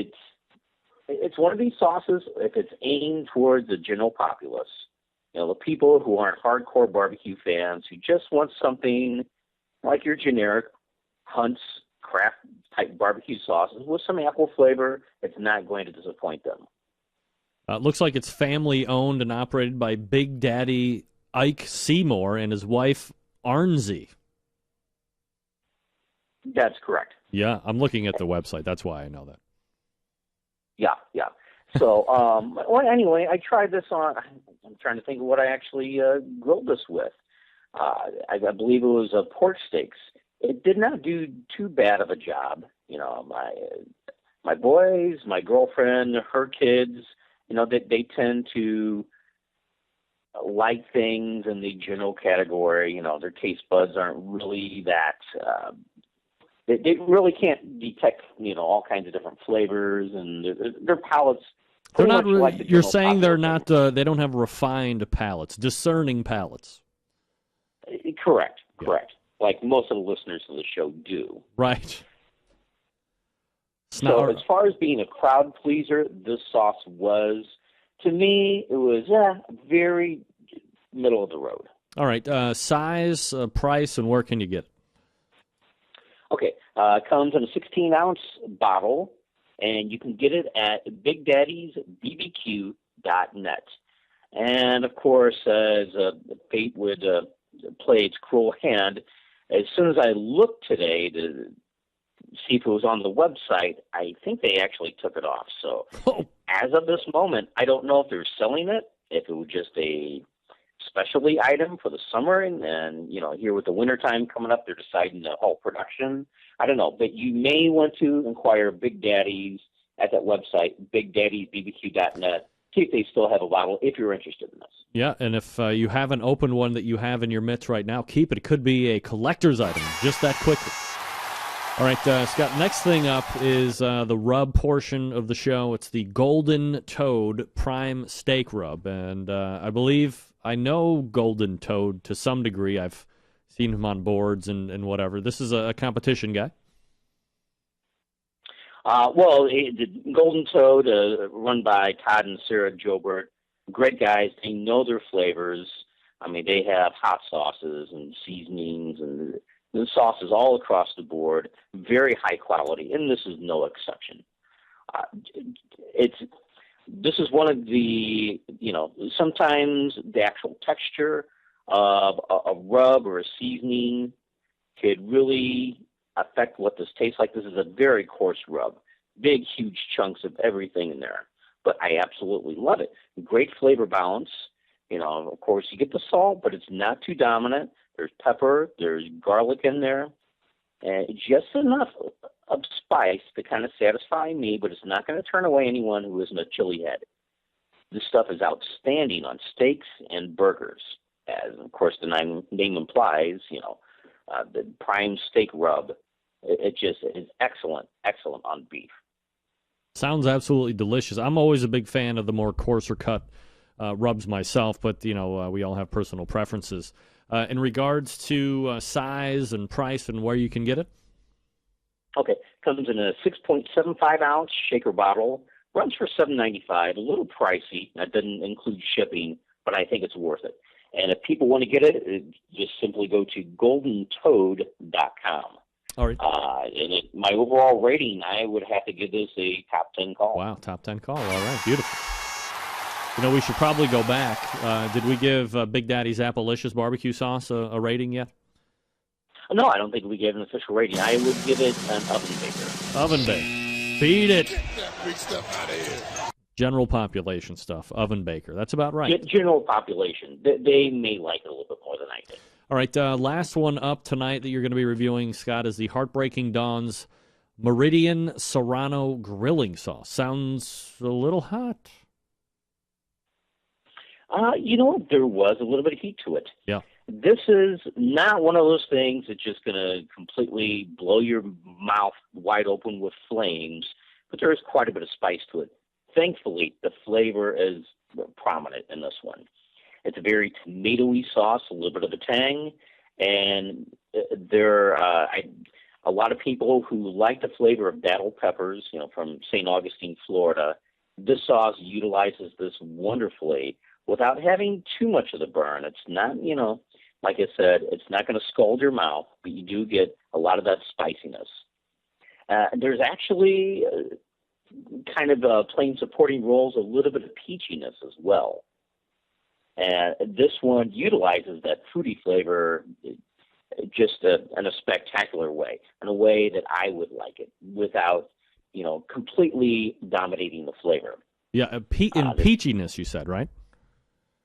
it's one of these sauces, if it's aimed towards the general populace, the people who aren't hardcore barbecue fans, who just want something like your generic Hunt's craft type barbecue sauces with some apple flavor, it's not going to disappoint them. Looks like it's family owned and operated by Big Daddy Ike Seymour and his wife Arnsey. That's correct. Yeah, I'm looking at the website. That's why I know that. Yeah. So, well, anyway, I tried this on. I'm trying to think of what I actually grilled this with. I believe it was pork steaks. It did not do too bad of a job. My boys, my girlfriend, her kids, they tend to like things in the general category. Their taste buds aren't really that. They really can't detect, all kinds of different flavors, and their palates. They're not. Like the you're saying they're not. They don't have refined palates, discerning palates. Correct. Like most of the listeners of the show do. Right. So as far as being a crowd pleaser, this sauce was, to me, it was very middle of the road. All right. Size, price, and where can you get it? Okay. It comes in a 16-ounce bottle, and you can get it at BigDaddy'sBBQ.net. And, of course, as fate would play its cruel hand, as soon as I looked today to see if it was on the website. I think they actually took it off. So as of this moment, I don't know if they're selling it, if it was just a specialty item for the summer, and here with the wintertime coming up, they're deciding to halt production. I don't know, but you may want to inquire Big Daddy's at that website, BigDaddy'sBBQ.net. See if they still have a bottle if you're interested in this. Yeah, and if you haven't opened one that you have in your mitts right now, keep it. It could be a collector's item just that quickly. All right, Scott, next thing up is the rub portion of the show. It's the Golden Toad Prime Steak Rub, and I know Golden Toad to some degree. I've seen him on boards and whatever. This is a competition guy. The Golden Toad, run by Todd and Sarah Jobert, great guys. They know their flavors. I mean, they have hot sauces and seasonings and the sauces all across the board, very high quality, and this is no exception. This is one of the, sometimes the actual texture of a rub or a seasoning could really affect what this tastes like. This is a very coarse rub, big, huge chunks of everything in there. But I absolutely love it. Great flavor balance. Of course, you get the salt, but it's not too dominant. There's pepper, there's garlic in there, and just enough of spice to kind of satisfy me, but it's not going to turn away anyone who isn't a chili head. This stuff is outstanding on steaks and burgers, as, of course, the name implies, the prime steak rub. It just is excellent on beef. Sounds absolutely delicious. I'm always a big fan of the more coarser cut rubs myself, but, we all have personal preferences. In regards to size and price and where you can get it? Okay. Comes in a 6.75-ounce shaker bottle. Runs for $7.95. A little pricey. That doesn't include shipping, but I think it's worth it. And if people want to get it, just simply go to goldentoad.com. All right. My overall rating, I would have to give this a top 10 call. Wow, top 10 call. All right, beautiful. We should probably go back. Did we give Big Daddy's Appalicious barbecue sauce a rating yet? No, I don't think we gave an official rating. I would give it an oven baker. Oven baker. Beat it. Get that big stuff out of here. General population stuff. Oven baker. That's about right. General population. They may like it a little bit more than I did. All right, last one up tonight that you're going to be reviewing, Scott, is the Heartbreaking Dawn's Meridian Serrano Grilling Sauce. Sounds a little hot. You know what? There was a little bit of heat to it. Yeah. This is not one of those things that's just going to completely blow your mouth wide open with flames, but there is quite a bit of spice to it. Thankfully, the flavor is prominent in this one. It's a very tomatoey sauce, a little bit of a tang, and a lot of people who like the flavor of battle peppers, from St. Augustine, Florida, this sauce utilizes this wonderfully without having too much of the burn. It's not, like I said, it's not going to scald your mouth, but you do get a lot of that spiciness. There's actually kind of playing supporting roles, a little bit of peachiness as well. And this one utilizes that fruity flavor just in a spectacular way, in a way that I would like it, without, completely dominating the flavor. Yeah, peachiness, you said, right?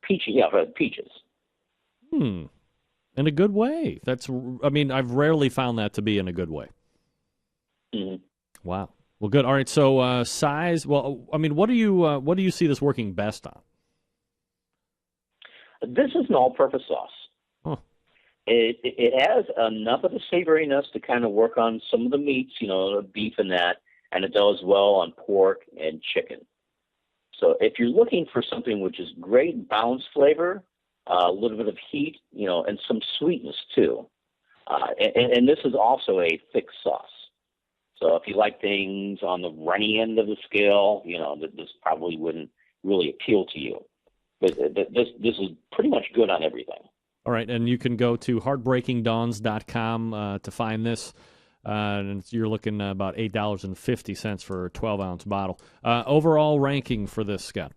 Peachy, yeah, peaches. In a good way. I've rarely found that to be in a good way. Mm-hmm. Wow. Well, good. All right. So size. Well, what do you see this working best on? This is an all-purpose sauce. Huh. It has enough of the savoriness to kind of work on some of the meats, beef and that, and it does well on pork and chicken. So if you're looking for something which is great balanced flavor, a little bit of heat, and some sweetness too, and this is also a thick sauce. So if you like things on the runny end of the scale, this probably wouldn't really appeal to you. But this is pretty much good on everything. All right, and you can go to heartbreakingdawns.com to find this. And you're looking about $8.50 for a 12-ounce bottle. Overall ranking for this, Scott?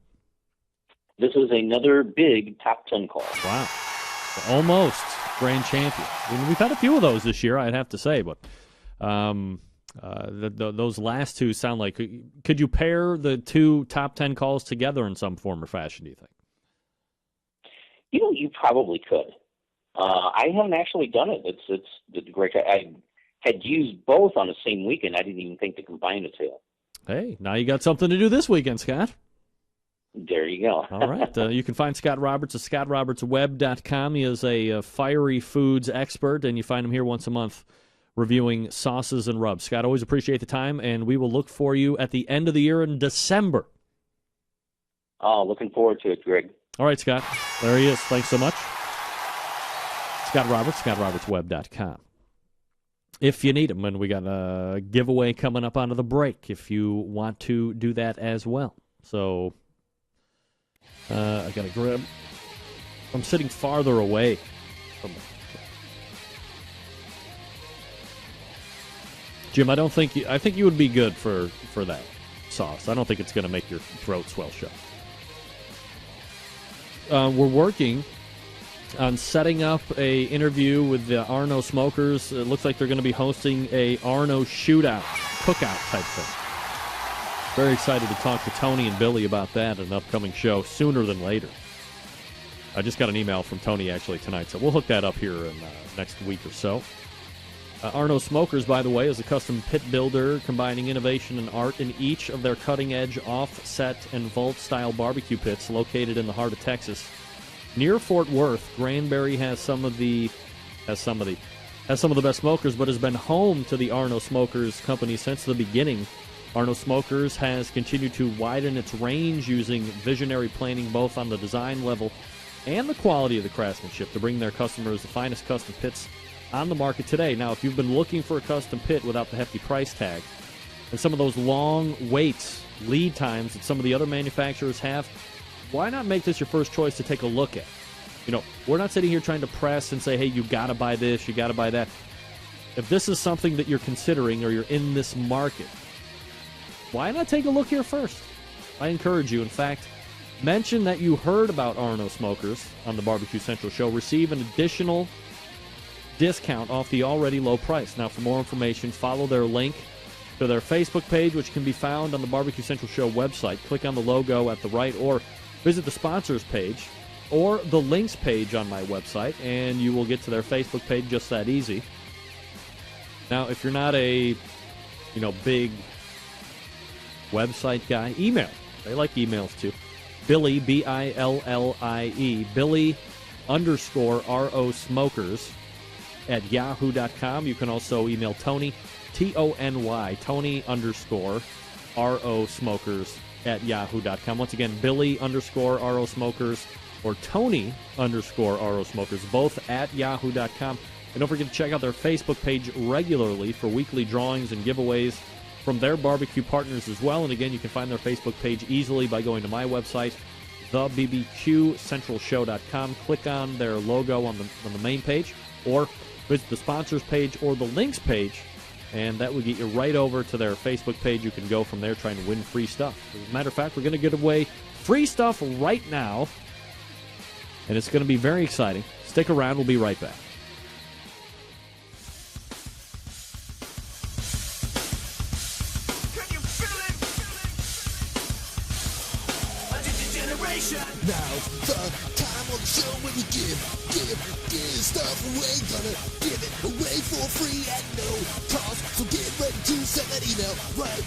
This is another big top 10 call. Wow. Almost grand champion. We've had a few of those this year, I'd have to say. But Those last two sound like... Could you pair the two top 10 calls together in some form or fashion, do you think? You probably could. I haven't actually done it. It's great. I had used both on the same weekend. I didn't even think to combine the two. Hey, now you got something to do this weekend, Scott. There you go. All right. You can find Scott Roberts at scottrobertsweb.com. He is a fiery foods expert, and you find him here once a month reviewing sauces and rubs. Scott, always appreciate the time, and we will look for you at the end of the year in December. Oh, looking forward to it, Greg. All right, Scott. There he is. Thanks so much. Scott Roberts, scottrobertsweb.com. If you need him, and we got a giveaway coming up onto the break if you want to do that as well. So, I got to grab. I'm sitting farther away from the... Jim, I think you would be good for that sauce. I don't think it's going to make your throat swell shut. We're working on setting up a interview with the Arno Smokers. It looks like they're going to be hosting a Arno shootout, cookout type thing. Very excited to talk to Tony and Billy about that in an upcoming show sooner than later. I just got an email from Tony actually tonight, so we'll hook that up here in next week or so. Arno Smokers, by the way, is a custom pit builder combining innovation and art in each of their cutting-edge offset and vault-style barbecue pits located in the heart of Texas. Near Fort Worth, Granbury has some of the best smokers, but has been home to the Arno Smokers company since the beginning. Arno Smokers has continued to widen its range using visionary planning both on the design level and the quality of the craftsmanship to bring their customers the finest custom pits on the market today. Now, if you've been looking for a custom pit without the hefty price tag and some of those long waits, lead times that some of the other manufacturers have, why not make this your first choice to take a look at? We're not sitting here trying to press and say, hey, you got to buy this, you got to buy that. If this is something that you're considering or you're in this market, why not take a look here first? I encourage you. In fact, mention that you heard about Arno Smokers on the Barbecue Central show. Receive an additional discount off the already low price. Now, for more information, follow their link to their Facebook page, which can be found on the Barbecue Central Show website. Click on the logo at the right, or visit the sponsors page or the links page on my website, and you will get to their Facebook page just that easy. Now, if you're not a big website guy, email. They like emails too. Billy, Billie, Billy _RO Smokers at yahoo.com. You can also email Tony, Tony, Tony _RO Smokers at yahoo.com. Once again, Billy _RO Smokers or Tony _RO Smokers, both at yahoo.com. And don't forget to check out their Facebook page regularly for weekly drawings and giveaways from their barbecue partners as well. And again, you can find their Facebook page easily by going to my website, thebbqcentralshow.com. Click on their logo on the main page, or visit the sponsors page or the links page, and that will get you right over to their Facebook page. You can go from there trying to win free stuff. As a matter of fact, we're going to give away free stuff right now, and it's going to be very exciting. Stick around. We'll be right back. Now's the time on the show when we give stuff away. Gonna give it away for free at no cost. So get ready to send that email right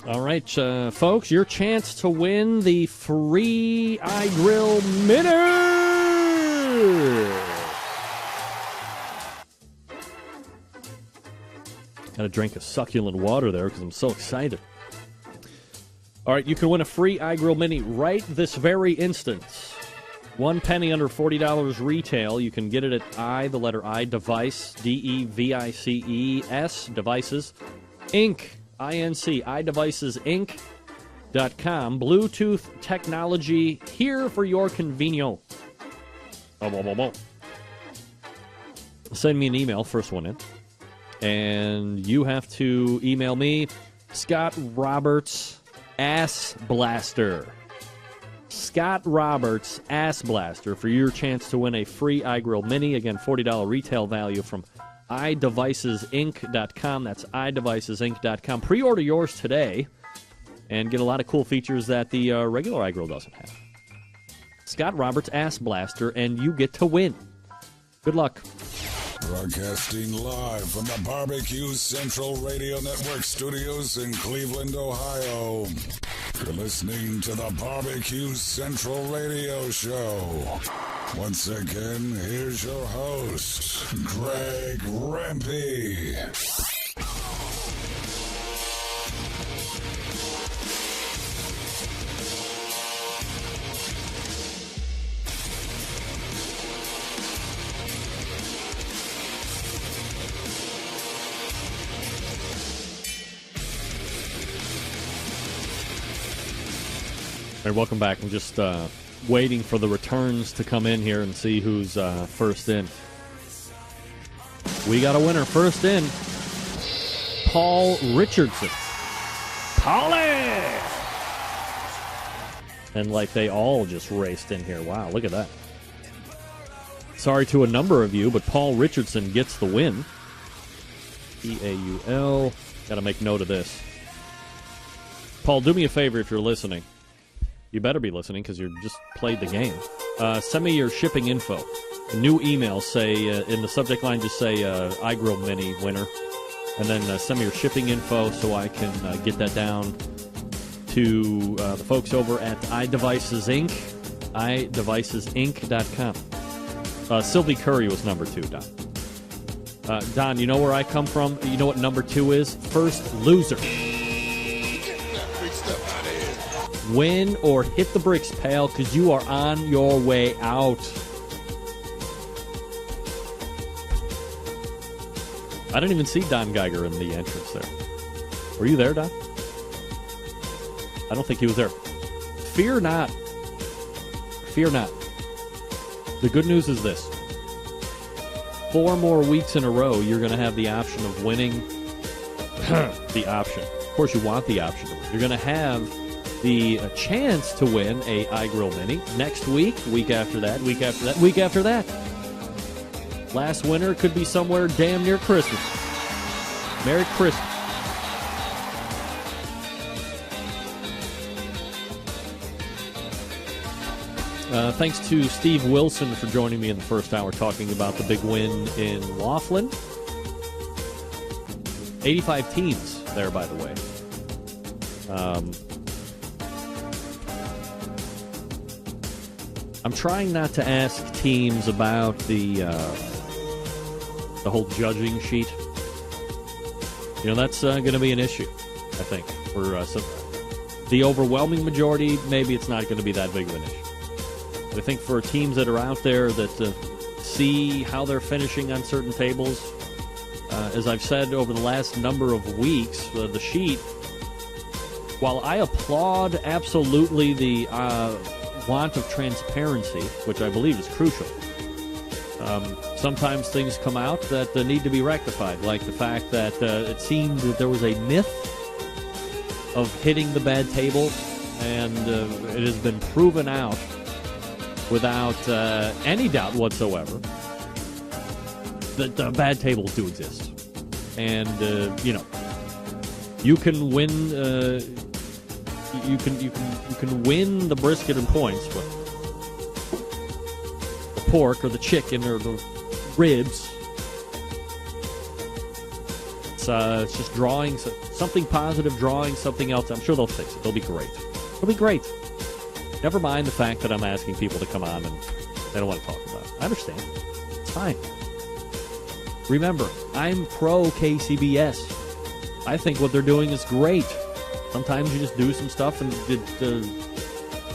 now. All right, folks, your chance to win the free iGrill Mini. Got to drink a succulent water there because I'm so excited. All right, you can win a free iGrill Mini right this very instant. 1 penny under $40 retail. You can get it at the letter I, Device, DEVICES, Devices, Inc., INC, iDevicesInc.com. Bluetooth technology here for your convenience. Send me an email, first one in. And you have to email me, Scott Roberts, Ass Blaster. Scott Roberts, Ass Blaster, for your chance to win a free iGrill Mini. Again, $40 retail value from iDevicesinc.com. That's iDevicesinc.com. Pre-order yours today and get a lot of cool features that the regular iGrill doesn't have. Scott Roberts Ass Blaster, and you get to win. Good luck. Broadcasting live from the Barbecue Central Radio Network studios in Cleveland, Ohio. You're listening to the Barbecue Central Radio Show. Once again, here's your host, Greg Rempe. All right, welcome back. I'm just waiting for the returns to come in here and see who's first in. We got a winner. First in, Paul Richardson. Paulie! And like they all just raced in here. Wow, look at that. Sorry to a number of you, but Paul Richardson gets the win. P-A-U-L. Got to make note of this. Paul, do me a favor if you're listening. You better be listening because you just played the game. Send me your shipping info. A new email, say, in the subject line, just say iGrill Mini winner. And then send me your shipping info so I can get that down to the folks over at iDevices Inc. iDevicesinc.com. Sylvie Curry was number 2, Don. Don, you know where I come from? You know what number 2 is? First loser. Win or hit the bricks, pal, because you are on your way out. I didn't even see Don Geiger in the entrance there. Were you there, Don? I don't think he was there. Fear not. Fear not. The good news is this. 4 more weeks in a row, you're going to have the option of winning. The option. Of course, you want the option to win. You're going to have the chance to win a iGrill Mini next week, week after that, week after that, week after that. Last winner could be somewhere damn near Christmas. Merry Christmas. Thanks to Steve Wilson for joining me in the first hour talking about the big win in Laughlin. 85 teams there, by the way. I'm trying not to ask teams about the whole judging sheet. You know, that's going to be an issue, I think, for the overwhelming majority. Maybe it's not going to be that big of an issue. But I think for teams that are out there that see how they're finishing on certain tables, as I've said over the last number of weeks, the sheet, while I applaud absolutely the want of transparency, which I believe is crucial. Sometimes things come out that need to be rectified, like the fact that it seemed that there was a myth of hitting the bad table, and it has been proven out without any doubt whatsoever that bad tables do exist. And, you can win... You can win the brisket and points, but the pork or the chicken or the ribs, it's just drawing something positive, drawing something else. I'm sure they'll fix it. They'll be great. It'll be great. Never mind the fact that I'm asking people to come on and they don't want to talk about it. I understand. It's fine. Remember, I'm pro KCBS. I think what they're doing is great. Sometimes you just do some stuff and it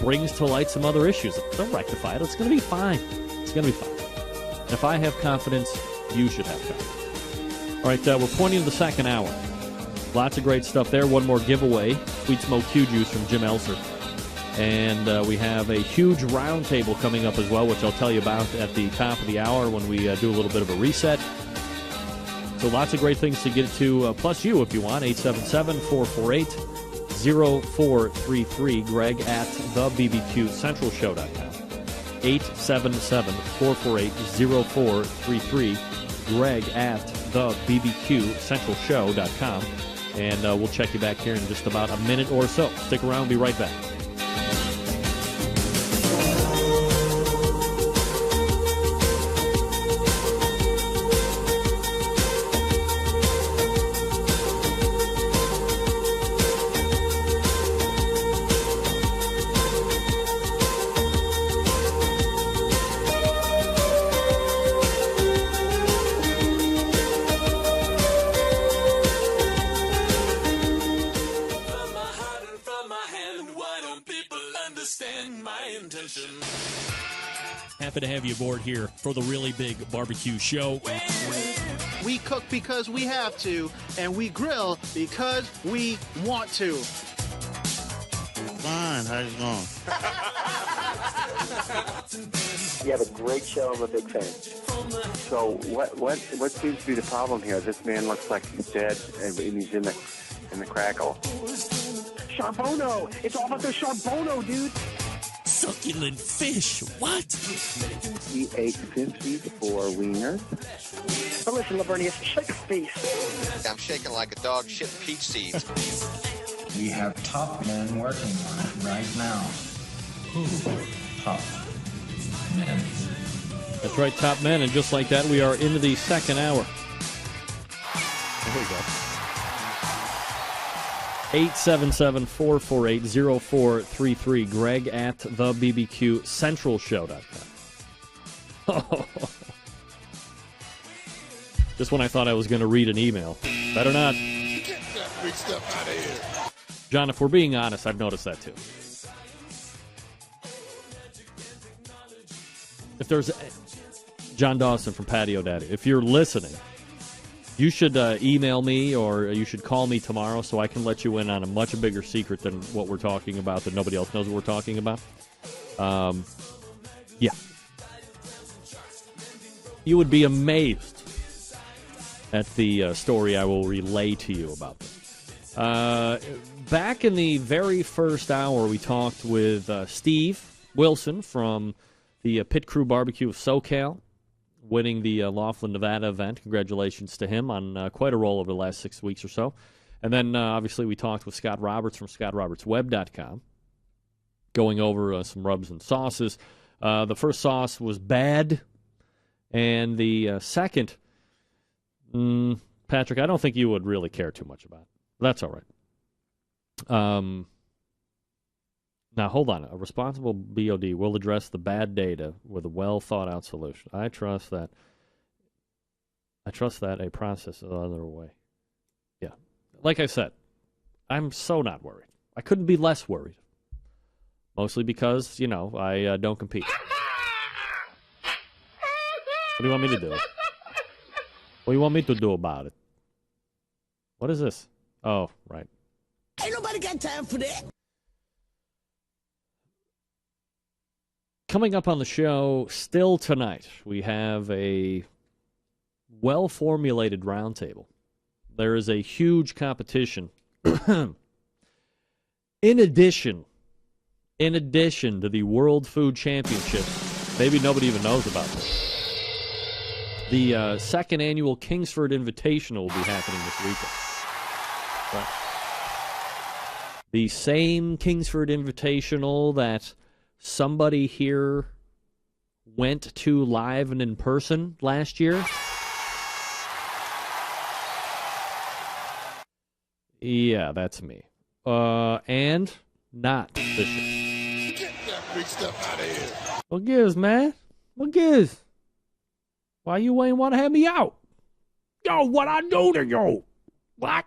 brings to light some other issues. They'll rectify it. It's going to be fine. It's going to be fine. And if I have confidence, you should have confidence. All right, we're pointing to the second hour. Lots of great stuff there. One more giveaway. Sweet Smoke Q-Juice from Jim Elser. And we have a huge roundtable coming up as well, which I'll tell you about at the top of the hour when we do a little bit of a reset. So lots of great things to get to, plus you if you want, 877-448-0433, Greg at thebbqcentralshow.com, 877-448-0433, Greg at thebbqcentralshow.com. And we'll check you back here in just about a minute or so. Stick around. We'll be right back. Happy to have you aboard here for the really big barbecue show. We cook because we have to, and we grill because we want to. Fine, how's it going? You have a great show. I'm a big fan. So what seems to be the problem here? This man looks like he's dead, and he's in the crackle. Charbono! It's all about the Charbono, dude! Succulent fish. What? He ate 54 wieners. But listen, Lavernius, shake a face. I'm shaking like a dog shit peach seeds. We have top men working on it right now. Who? Top men. That's right, top men. And just like that, we are into the second hour. There we go. 877-448-0433. Greg at thebbqcentralshow.com. Just when I thought I was going to read an email. Better not. Get that big stuff out of here. John, if we're being honest, I've noticed that too. If there's John Dawson from Patio Daddy, if you're listening, you should email me or you should call me tomorrow so I can let you in on a much bigger secret than what we're talking about that nobody else knows what we're talking about. Yeah. You would be amazed at the story I will relay to you about this. Back in the very first hour, we talked with Steve Wilson from the Pit Crew Barbecue of SoCal, winning the Laughlin, Nevada event. Congratulations to him on quite a roll over the last 6 weeks or so. And then, obviously, we talked with Scott Roberts from scottrobertsweb.com, going over some rubs and sauces. The first sauce was bad, and the second, Patrick, I don't think you would really care too much about. That's all right. Now, hold on. A responsible BOD will address the bad data with a well-thought-out solution. I trust that a process is underway. Yeah. Like I said, I'm so not worried. I couldn't be less worried. Mostly because, I don't compete. What do you want me to do? What do you want me to do about it? What is this? Oh, right. Ain't nobody got time for that. Coming up on the show still tonight, we have a well-formulated roundtable. There is a huge competition. In addition to the World Food Championship, maybe nobody even knows about this. The second annual Kingsford Invitational will be happening this weekend. Right. The same Kingsford Invitational that somebody here went to live and in person last year. Yeah, that's me. And not this year. Get that big stuff out of here. What gives, man? What gives? Why you ain't want to have me out? Yo, what I do to you? What?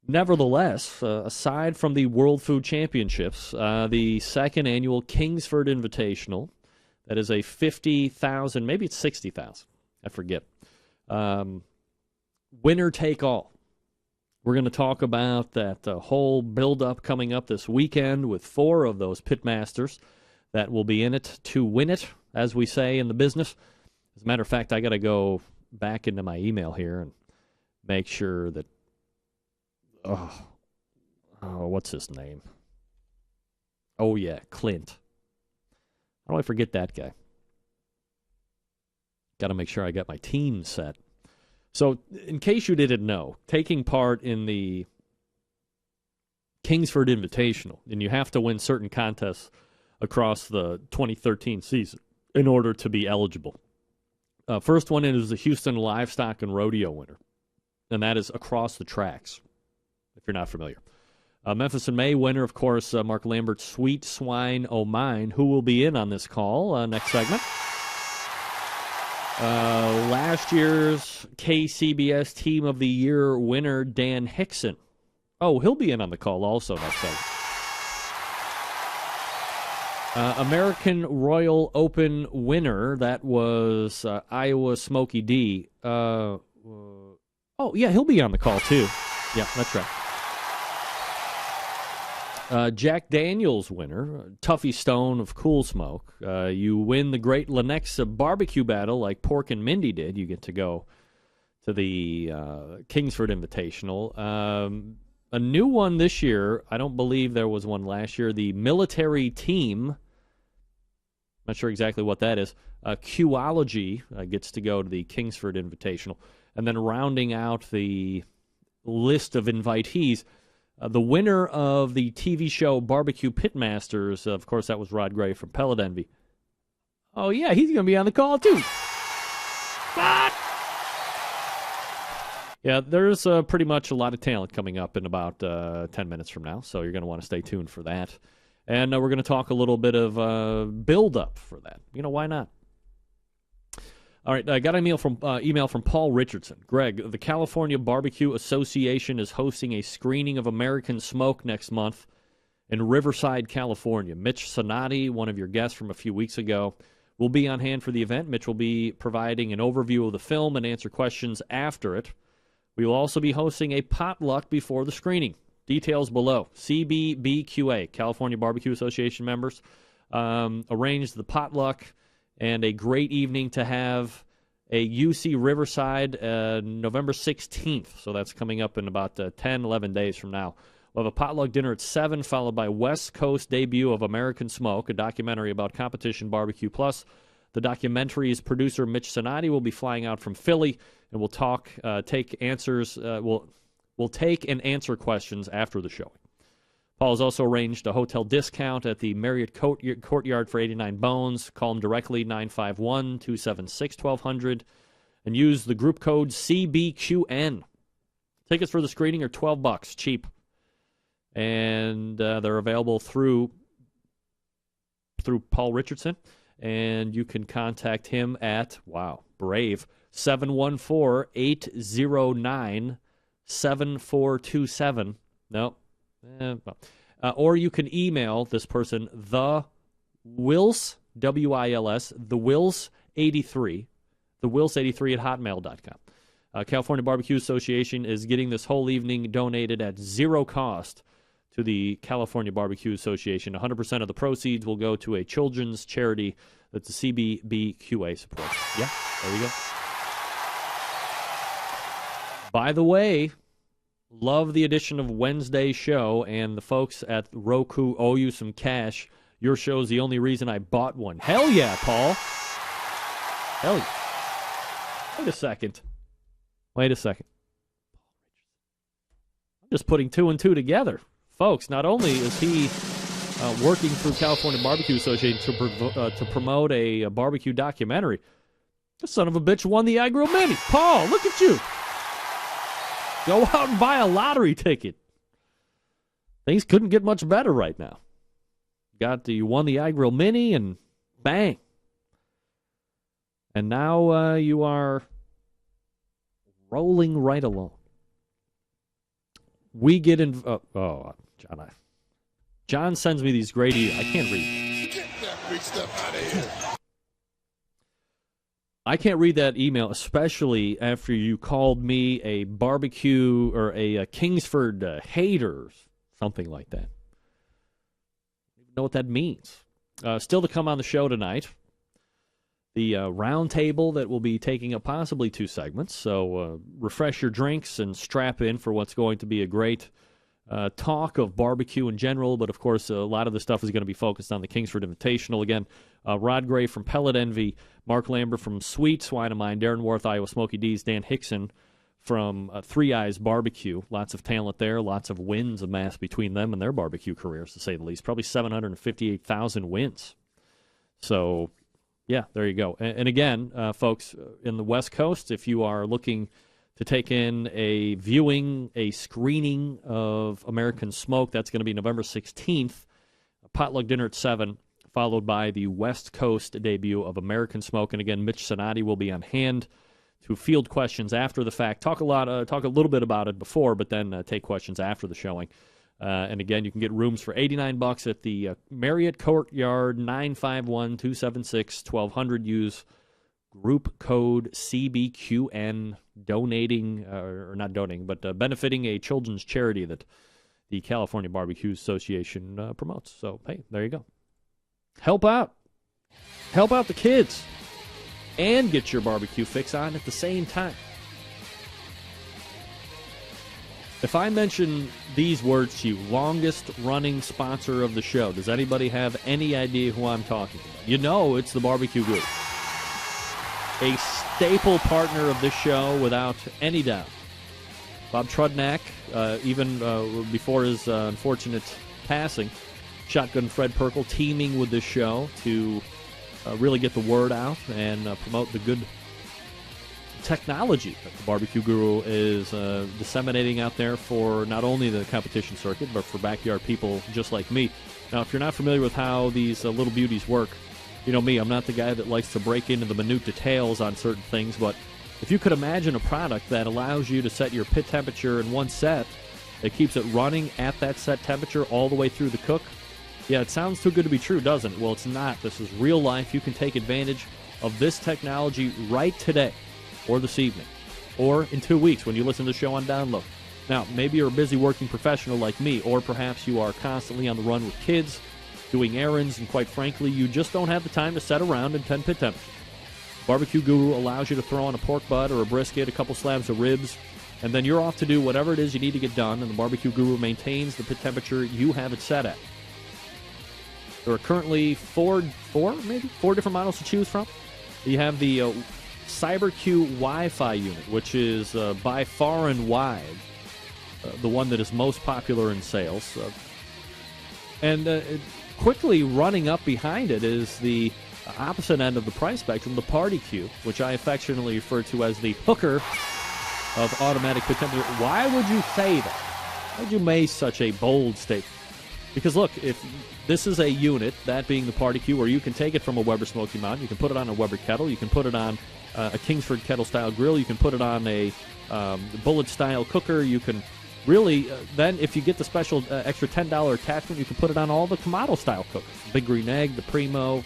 Nevertheless, aside from the World Food Championships, the second annual Kingsford Invitational, that is a 50,000, maybe it's 60,000, I forget, winner take all. We're going to talk about that whole build-up coming up this weekend with 4 of those pitmasters that will be in it to win it, as we say in the business. As a matter of fact, I got to go back into my email here and make sure that Oh, what's his name? Oh, yeah, Clint. How do I forget that guy? Got to make sure I got my team set So, in case you didn't know, taking part in the Kingsford Invitational, and you have to win certain contests across the 2013 season in order to be eligible. First one is the Houston Livestock and Rodeo winner, and that is Across the Tracks, if you're not familiar. Memphis in May winner, of course, Mark Lambert's Sweet Swine O' Mine, who will be in on this call next segment. Last year's KCBS Team of the Year winner, Dan Hickson. Oh, he'll be in on the call also next segment. American Royal Open winner, that was Iowa Smokey D. Oh, yeah, he'll be on the call too. Yeah, that's right. Jack Daniels winner, Tuffy Stone of Cool Smoke. You win the Great Lenexa barbecue battle like Pork and Mindy did. You get to go to the Kingsford Invitational. A new one this year. I don't believe there was one last year. The military team, not sure exactly what that is. Qology gets to go to the Kingsford Invitational. And then rounding out the list of invitees, the winner of the TV show Barbecue Pitmasters, of course, that was Rod Gray from Pellet Envy. Oh, yeah, he's going to be on the call, too. What? Yeah, there's pretty much a lot of talent coming up in about 10 minutes from now, so you're going to want to stay tuned for that. And we're going to talk a little bit of build-up for that. You know, why not? All right, I got an email from Paul Richardson. Greg, the California Barbecue Association is hosting a screening of American Smoke next month in Riverside, California. Mitch Sonati, one of your guests from a few weeks ago, will be on hand for the event. Mitch will be providing an overview of the film and answer questions after it. We will also be hosting a potluck before the screening. Details below. CBBQA, California Barbecue Association members, arranged the potluck and a great evening to have a UC Riverside November 16th. So that's coming up in about 10, 11 days from now. We'll have a potluck dinner at 7, followed by West Coast debut of American Smoke, a documentary about competition barbecue. Plus, the documentary's producer, Mitch Sonati, will be flying out from Philly, and we'll take answers. We'll take and answer questions after the showing. Paul has also arranged a hotel discount at the Marriott Courtyard for 89 Bones. Call him directly, 951-276-1200, and use the group code CBQN. Tickets for the screening are $12, cheap. And they're available through Paul Richardson, and you can contact him at, brave, 714-809-7427. No. Or you can email this person, the Wills, W-I-L-S, the Wills83 at hotmail.com. California Barbecue Association is getting this whole evening donated at zero cost to the California Barbecue Association. 100% of the proceeds will go to a children's charity that the CBBQA supports. Yeah, there you go. By the way, love the addition of Wednesday's show, and the folks at Roku owe you some cash. Your show's the only reason I bought one. Hell yeah, Paul. Hell yeah. Wait a second. I'm just putting two and two together. Folks, not only is he working through California Barbecue Association to promote a barbecue documentary, the son of a bitch won the iGrill Mini. Paul, look at you. Go out and buy a lottery ticket. Things couldn't get much better right now. You won the iGrill Mini, and bang. And now you are rolling right along. We get in. John sends me these great emails. I can't read. Get that free stuff out of here. I can't read that email, especially after you called me a barbecue or a Kingsford hater, something like that. I don't even know what that means. Still to come on the show tonight, the round table that will be taking up possibly 2 segments. So refresh your drinks and strap in for what's going to be a great talk of barbecue in general. But, of course, a lot of the stuff is going to be focused on the Kingsford Invitational. Again, Rod Gray from Pellet Envy, Mark Lambert from Sweet Swine of Mine, Darren Worth, Iowa Smoky D's, Dan Hickson from Three Eyes Barbecue. Lots of talent there, lots of wins amassed between them and their barbecue careers, to say the least. Probably 758,000 wins. So, yeah, there you go. And again, folks, in the West Coast, if you are looking to take in a viewing, a screening of American Smoke, that's going to be November 16th. A potluck dinner at 7, followed by the West Coast debut of American Smoke. And again, Mitch Sonati will be on hand to field questions after the fact. Talk a little bit about it before, but then take questions after the showing. And again, you can get rooms for $89 at the Marriott Courtyard, 951-276-1200. Use group code CBQN, benefiting a children's charity that the California Barbecue Association promotes. So, hey, there you go. Help out. Help out the kids. And get your barbecue fix on at the same time. If I mention these words to you, longest-running sponsor of the show, does anybody have any idea who I'm talking about? You know it's the Barbecue Group. A staple partner of this show without any doubt. Bob Trudnak, even before his unfortunate passing, Shotgun Fred Perkle teaming with this show to really get the word out and promote the good technology that the Barbecue Guru is disseminating out there for not only the competition circuit, but for backyard people just like me. Now, if you're not familiar with how these little beauties work, you know me, I'm not the guy that likes to break into the minute details on certain things, but if you could imagine a product that allows you to set your pit temperature in one set, that keeps it running at that set temperature all the way through the cook, yeah, it sounds too good to be true, doesn't it? Well, it's not. This is real life. You can take advantage of this technology right today or this evening or in 2 weeks when you listen to the show on download. Now, maybe you're a busy working professional like me, or perhaps you are constantly on the run with kids, doing errands, and quite frankly, you just don't have the time to set around and 10 pit temperature. Barbecue Guru allows you to throw on a pork butt or a brisket, a couple slabs of ribs, and then you're off to do whatever it is you need to get done, and the Barbecue Guru maintains the pit temperature you have it set at. There are currently four different models to choose from. You have the CyberQ Wi-Fi unit, which is by far and wide the one that is most popular in sales. And quickly running up behind it is the opposite end of the price spectrum, the Party Q, which I affectionately refer to as the hooker of automatic pit temperature. Why would you say that? Why would you make such a bold statement? Because look, if this is a unit, that being the Party Q, where you can take it from a Weber Smoky Mountain, you can put it on a Weber kettle, you can put it on a Kingsford kettle-style grill, you can put it on a bullet-style cooker, you can really, then if you get the special extra $10 attachment, you can put it on all the Kamado-style cookers. Big Green Egg, the Primo,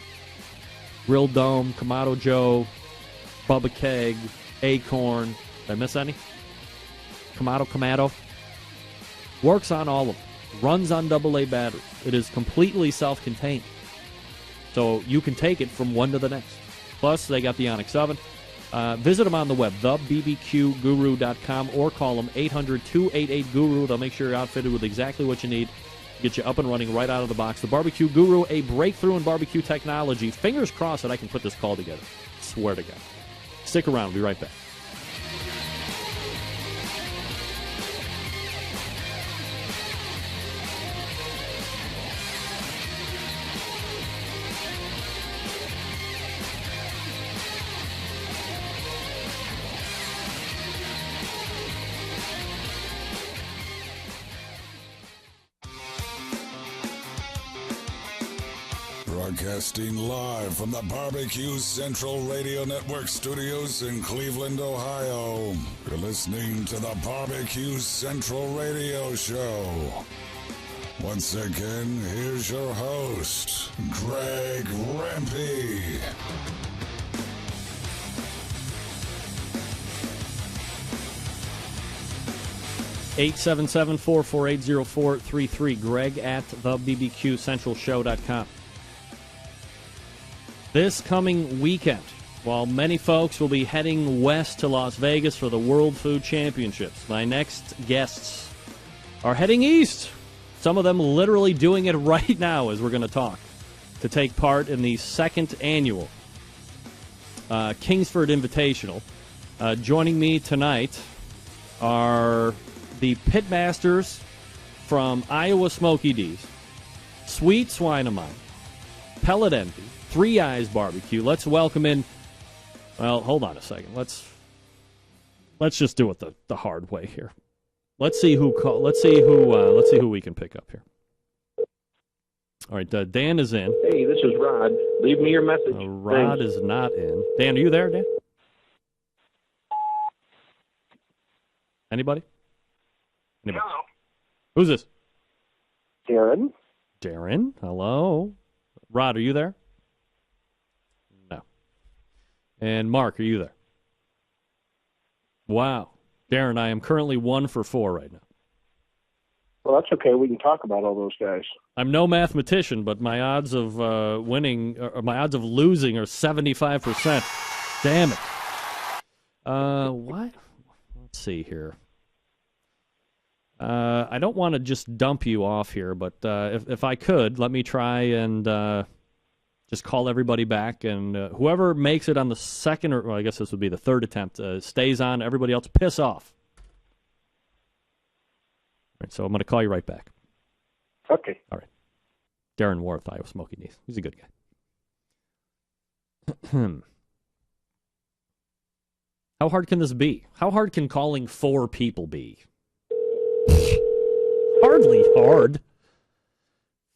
Grill Dome, Kamado Joe, Bubba Keg, Acorn. Did I miss any? Kamado. Works on all of them. Runs on AA batteries. It is completely self-contained. So you can take it from one to the next. Plus, they got the Onyx oven. Visit them on the web, thebbqguru.com, or call them 800-288-GURU. They'll make sure you're outfitted with exactly what you need. Get you up and running right out of the box. The Barbecue Guru, a breakthrough in barbecue technology. Fingers crossed that I can put this call together. Swear to God. Stick around. We'll be right back. Broadcasting live from the Barbecue Central Radio Network studios in Cleveland, Ohio. You're listening to the Barbecue Central Radio Show. Once again, here's your host, Greg Rempe. (877-448-0433). Greg at thebbqcentralshow.com. This coming weekend, while many folks will be heading west to Las Vegas for the World Food Championships, my next guests are heading east. Some of them literally doing it right now as we're going to talk, to take part in the second annual Kingsford Invitational. Joining me tonight are the Pitmasters from Iowa Smoky D's, Sweet Swine of Mine, Pellet Envy, Three Eyes Barbecue. Let's welcome in. Well, hold on a second. Let's just do it the hard way here. Let's see who we can pick up here. All right, Dan is in. Hey, this is Rod. Leave me your message. Rod is not in. Dan, are you there, Dan? Anybody? Hello. Who's this? Darren. Darren, hello. Rod, are you there? No. And Mark, are you there? Wow. Darren, I am currently 1 for 4 right now. Well, that's okay. We can talk about all those guys. I'm no mathematician, but my odds of winning, or my odds of losing, are 75%. Damn it. What? Let's see here. I don't want to just dump you off here, but if I could, let me try and just call everybody back, and whoever makes it on the second, or well, I guess this would be the third attempt, stays on. Everybody else, piss off. All right, so I'm going to call you right back. Okay. All right. Darren Worth, Iowa Smoky Knees. He's a good guy. How hard can this be? How hard can calling 4 people be? Hardly hard.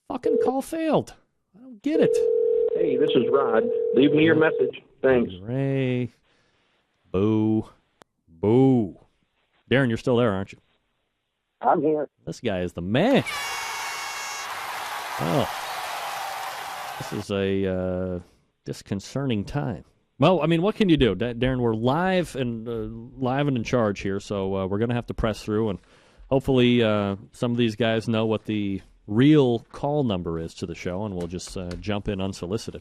Fucking call failed. I don't get it. Hey, this is Rod. Leave me your message. Thanks. Ray. Boo. Boo. Darren, you're still there, aren't you? I'm here. This guy is the man. Oh. This is a disconcerting time. Well, I mean, what can you do? Darren, we're live and in charge here, so we're going to have to press through, and hopefully some of these guys know what the real call number is to the show, and we'll just jump in unsolicited.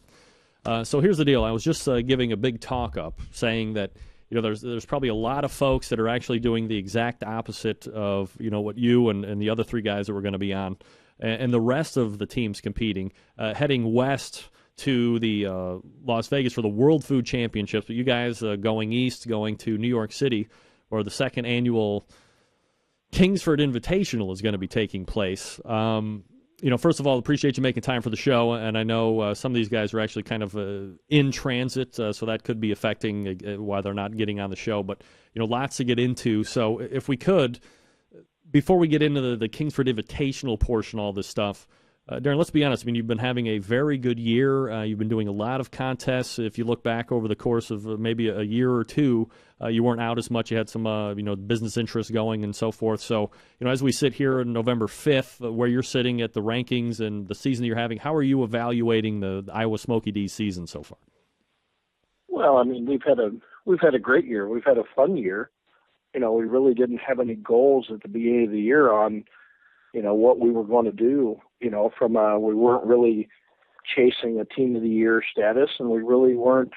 So here's the deal. I was just giving a big talk up saying that there's probably a lot of folks that are actually doing the exact opposite of what you and the other 3 guys that we're going to be on, and the rest of the teams competing, heading west to the Las Vegas for the World Food Championships. But you guys going east, going to New York City, where the second annual Kingsford Invitational is going to be taking place. First of all, appreciate you making time for the show, and I know some of these guys are actually kind of in transit, so that could be affecting why they're not getting on the show. But lots to get into. So if we could, before we get into the Kingsford Invitational portion, all this stuff, Darren, let's be honest. I mean, you've been having a very good year. You've been doing a lot of contests. If you look back over the course of maybe a year or two, you weren't out as much. You had some, business interests going and so forth. So, as we sit here on November 5th, where you're sitting at the rankings and the season that you're having, how are you evaluating the Iowa Smoky D's season so far? Well, I mean, we've had a great year. We've had a fun year. We really didn't have any goals at the beginning of the year on, what we were going to do. We weren't really chasing a team of the year status, and we were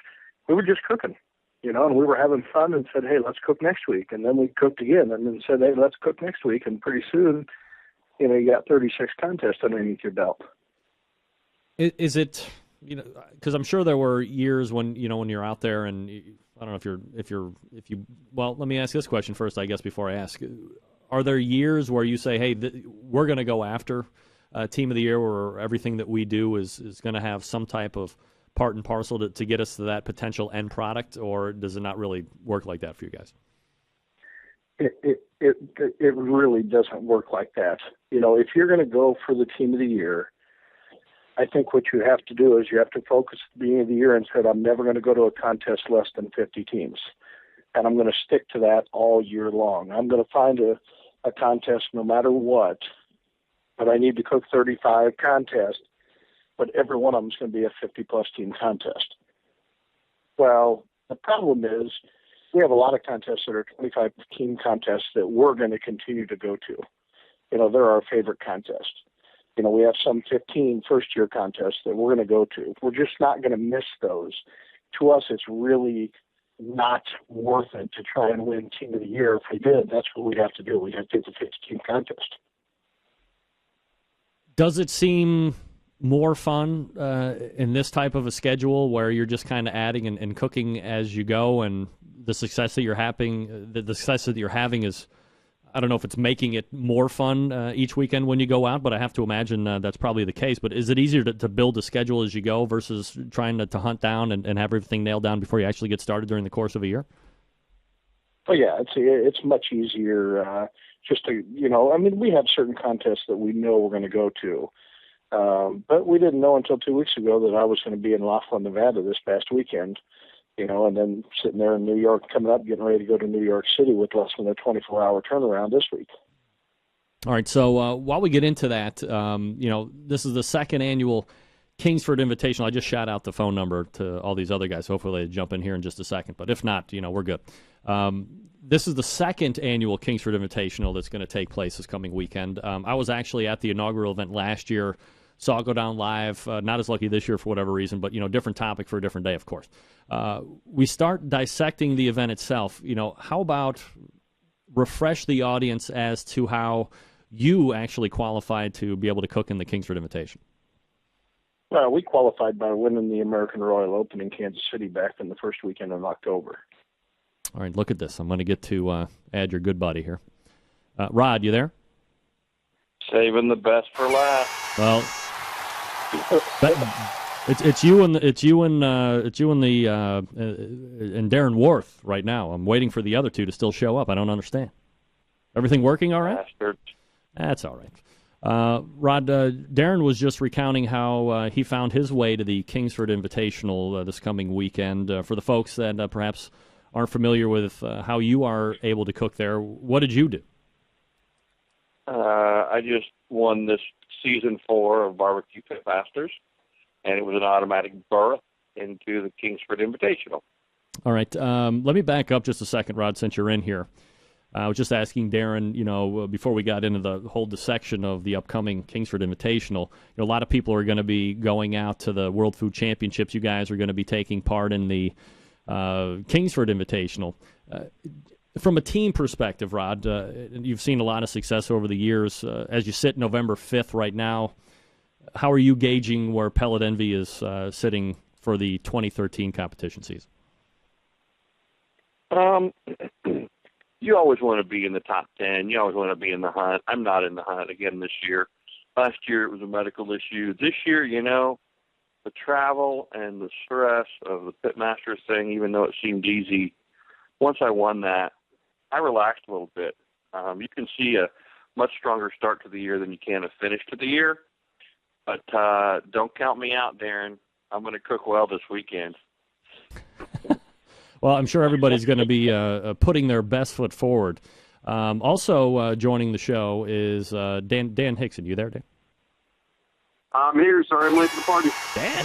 just cooking, and we were having fun and said, hey, let's cook next week. And then we cooked again and then said, hey, let's cook next week. And pretty soon, you got 36 contests underneath your belt. Is it, because I'm sure there were years when you're out there and I don't know if you, well, let me ask this question first, I guess, before I ask. Are there years where you say, hey, we're going to go after Team of the Year, where everything that we do is going to have some type of part and parcel to get us to that potential end product, or does it not really work like that for you guys? It really doesn't work like that. If you're going to go for the Team of the Year, I think what you have to do is you have to focus at the beginning of the year and say, I'm never going to go to a contest less than 50 teams. And I'm going to stick to that all year long. I'm going to find a contest no matter what, but I need to cook 35 contests, but every one of them is going to be a 50-plus team contest. Well, the problem is we have a lot of contests that are 25-team contests that we're going to continue to go to. They're our favorite contests. We have some 15 first-year contests that we're going to go to. We're just not going to miss those. To us, it's really not worth it to try and win Team of the Year. If we did, that's what we'd have to do. We'd have to do the 50-team contest. Does it seem more fun in this type of a schedule where you're just kind of adding and cooking as you go, and the success that you're having, the success that you're having is, I don't know if it's making it more fun each weekend when you go out, but I have to imagine that's probably the case. But is it easier to build a schedule as you go versus trying to hunt down and have everything nailed down before you actually get started during the course of a year? Oh yeah, it's much easier. Just to, I mean, we have certain contests that we know we're going to go to, but we didn't know until 2 weeks ago that I was going to be in Laughlin, Nevada this past weekend. And then sitting there in New York, coming up, getting ready to go to New York City with less than a 24-hour turnaround this week. All right, so while we get into that, this is the second annual Kingsford Invitational. I just shout out the phone number to all these other guys. Hopefully they jump in here in just a second, but if not, we're good. This is the second annual Kingsford Invitational that's going to take place this coming weekend. I was actually at the inaugural event last year. Saw it go down live. Not as lucky this year for whatever reason, but, different topic for a different day, of course. We start dissecting the event itself. How about refresh the audience as to how you actually qualified to be able to cook in the Kingsford Invitation? Well, we qualified by winning the American Royal Open in Kansas City back in the first weekend of October. All right, look at this. I'm going to get to add your good buddy here. Rod, you there? Saving the best for last. Well, it's you and Darren Worth right now. I'm waiting for the other two to still show up. I don't understand. Everything working all right? Bastards. That's all right. Rod, Darren was just recounting how he found his way to the Kingsford Invitational this coming weekend. For the folks that perhaps aren't familiar with how you are able to cook there, what did you do? I just won this season 4 of Barbecue Pit Masters, and it was an automatic berth into the Kingsford Invitational. All right. Let me back up just a second, Rod, since you're in here. I was just asking Darren, before we got into the whole dissection of the upcoming Kingsford Invitational, a lot of people are going to be going out to the World Food Championships. You guys are going to be taking part in the Kingsford Invitational. From a team perspective, Rod, you've seen a lot of success over the years. As you sit November 5th right now, how are you gauging where Pellet Envy is sitting for the 2013 competition season? You always want to be in the top 10. You always want to be in the hunt. I'm not in the hunt again this year. Last year it was a medical issue. This year, the travel and the stress of the Pitmasters thing, even though it seemed easy, once I won that, I relaxed a little bit. You can see a much stronger start to the year than you can a finish to the year. But don't count me out, Darren. I'm going to cook well this weekend. Well, I'm sure everybody's going to be putting their best foot forward. Also joining the show is Dan Hickson. You there, Dan? I'm here. Sorry I'm late to the party. Dan,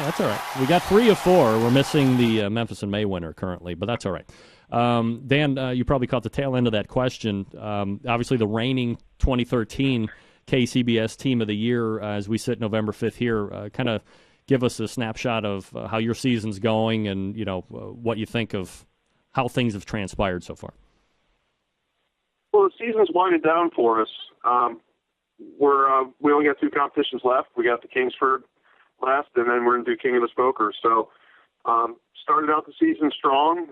that's all right. We got 3 of 4. We're missing the Memphis and May winner currently, but that's all right. Dan, you probably caught the tail end of that question. Obviously, the reigning 2013 KCBS Team of the Year as we sit November 5th here. Kind of give us a snapshot of how your season's going and, what you think of how things have transpired so far. Well, the season's winding down for us. We only got 2 competitions left. We got the Kingsford last, and then we're going to do King of the Smokers. So started out the season strong.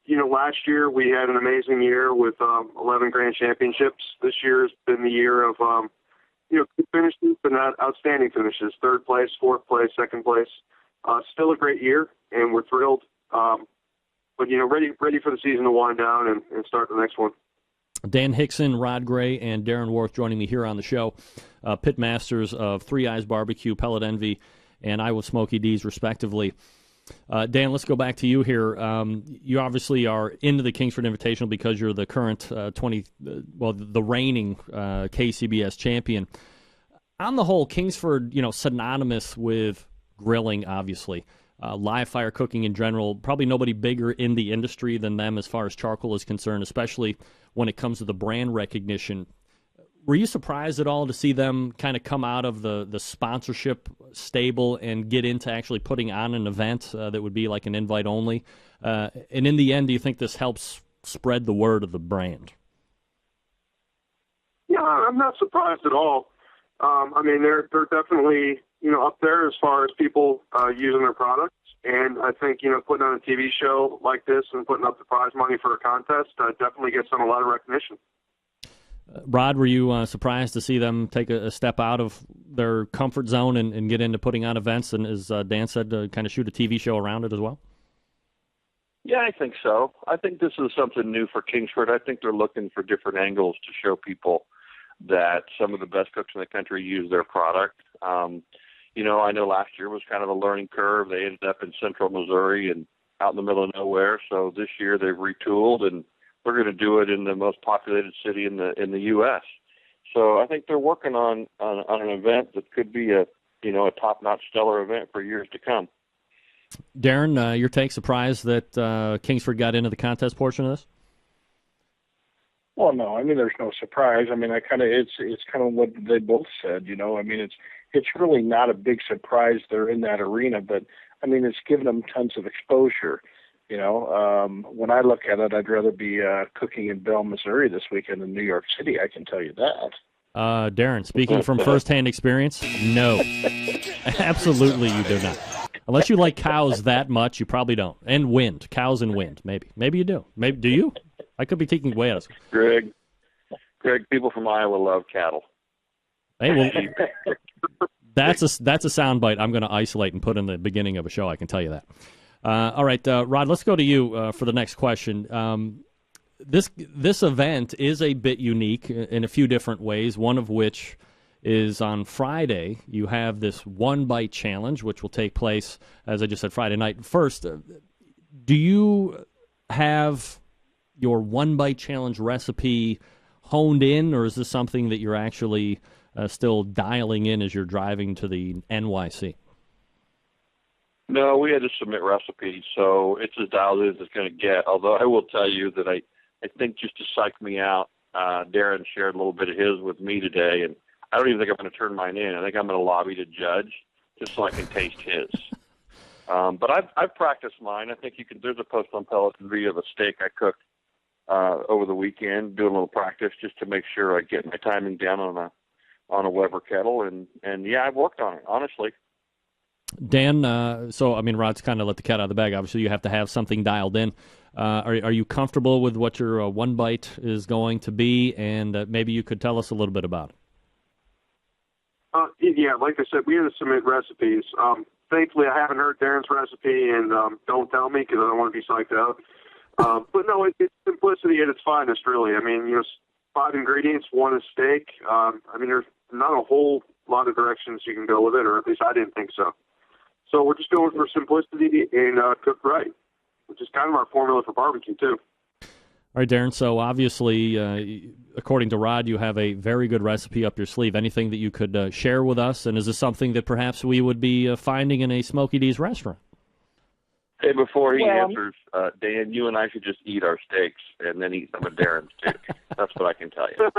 Last year we had an amazing year with 11 Grand Championships. This year has been the year of good finishes, but not outstanding finishes. 3rd place, 4th place, 2nd place. Still a great year, and we're thrilled. But ready for the season to wind down and start the next one. Dan Hickson, Rod Gray, and Darren Worth joining me here on the show. Pit Masters of Three Eyes Barbecue, Pellet Envy, and Iowa Smoky D's, respectively. Dan, let's go back to you here. You obviously are into the Kingsford Invitational because you're the current the reigning KCBS champion. On the whole, Kingsford, synonymous with grilling, obviously. Live fire cooking in general, probably nobody bigger in the industry than them as far as charcoal is concerned, especially when it comes to the brand recognition. Were you surprised at all to see them kind of come out of the sponsorship stable and get into actually putting on an event that would be like an invite only? And in the end, do you think this helps spread the word of the brand? Yeah, I'm not surprised at all. They're definitely up there as far as people using their products. And I think, putting on a TV show like this and putting up the prize money for a contest definitely gets them a lot of recognition. Rod, were you surprised to see them take a step out of their comfort zone and get into putting on events and, as Dan said, kind of shoot a TV show around it as well? Yeah, I think so. I think this is something new for Kingsford. I think they're looking for different angles to show people that some of the best cooks in the country use their product. I know last year was kind of a learning curve. They ended up in central Missouri and out in the middle of nowhere. So this year they've retooled, and we're going to do it in the most populated city in the U.S. So I think they're working on an event that could be a top-notch stellar event for years to come. Darren, your take, surprised that Kingsford got into the contest portion of this? Well, no, I mean, there's no surprise. I mean, it's kind of what they both said, I mean, it's really not a big surprise they're in that arena, but I mean, it's given them tons of exposure. When I look at it, I'd rather be cooking in Bell, Missouri this weekend than New York City. I can tell you that. Darren, speaking from firsthand experience, no, absolutely you do not. Unless you like cows that much, you probably don't. And wind, cows and wind, maybe you do. Maybe do you? I could be taking way out of Greg, people from Iowa love cattle. Hey, well, that's a soundbite I'm going to isolate and put in the beginning of a show. I can tell you that. All right, Rod, let's go to you for the next question. This event is a bit unique in a few different ways, one of which is on Friday. You have this one-bite challenge, which will take place, as I just said, Friday night. First, do you have your one-bite challenge recipe honed in, or is this something that you're actually still dialing in as you're driving to the NYC? No, we had to submit recipes, so it's as dialed in as it's going to get. Although I will tell you that I think just to psych me out, Darren shared a little bit of his with me today, and I don't even think I'm going to turn mine in. I think I'm going to lobby to judge just so I can taste his. But I've practiced mine. I think there's a post on Peloton video of a steak I cooked over the weekend, doing a little practice just to make sure I get my timing down on a Weber kettle, and yeah, I've worked on it, honestly. Dan, so I mean, Rod's kind of let the cat out of the bag. Obviously, you have to have something dialed in. Are you comfortable with what your one bite is going to be, and maybe you could tell us a little bit about it? Yeah, like I said, we had to submit recipes. Thankfully, I haven't heard Darren's recipe, and don't tell me because I don't want to be psyched out. But no, it's simplicity at its finest, really. I mean, 5 ingredients, one is steak. I mean, there's not a whole lot of directions you can go with it, or at least I didn't think so. So we're just going for simplicity and cooked right, which is kind of our formula for barbecue, too. All right, Darren, so obviously, according to Rod, you have a very good recipe up your sleeve. Anything that you could share with us, and is this something that perhaps we would be finding in a Smokey D's restaurant? Hey, before he answers, Dan, you and I should just eat our steaks and then eat some of Darren's, too. That's what I can tell you.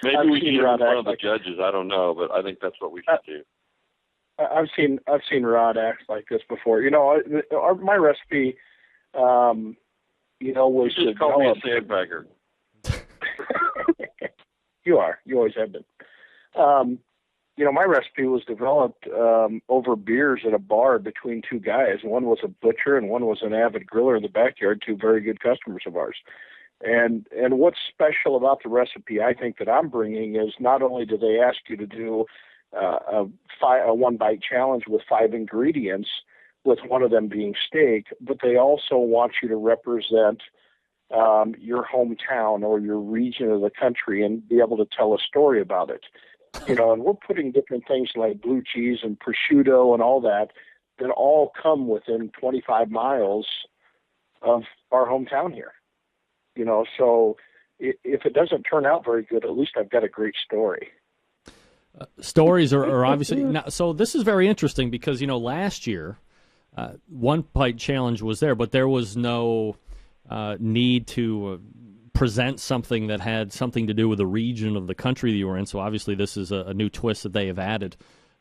Maybe we can eat in front of the judges. I don't know, but I think that's what we should do. I've seen Rod act like this before. My recipe, was just call me a sandbagger. You are. You always have been. My recipe was developed over beers at a bar between two guys. One was a butcher and one was an avid griller in the backyard, two very good customers of ours. And what's special about the recipe I think that I'm bringing is not only do they ask you to do a one-bite challenge with 5 ingredients, with one of them being steak, but they also want you to represent your hometown or your region of the country and be able to tell a story about it. And we're putting different things like blue cheese and prosciutto and all that all come within 25 miles of our hometown here. So if it doesn't turn out very good, at least I've got a great story. Stories are obviously now, so this is very interesting because last year one bite challenge was there, but there was no need to present something that had something to do with the region of the country that you were in. So obviously this is a new twist that they have added.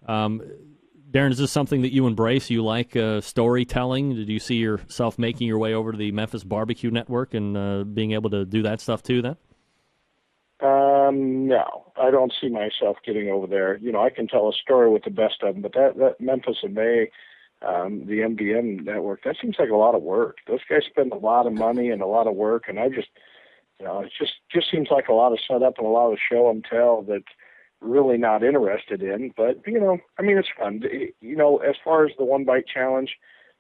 Darren, is this something that you embrace? You like storytelling? Did you see yourself making your way over to the Memphis Barbecue Network and being able to do that stuff too then? No, I don't see myself getting over there. I can tell a story with the best of them, but that Memphis in May, the MBM network, that seems like a lot of work. Those guys spend a lot of money and a lot of work, and I just, it just seems like a lot of setup and a lot of show and tell that really not interested in. But it's fun. As far as the one bite challenge,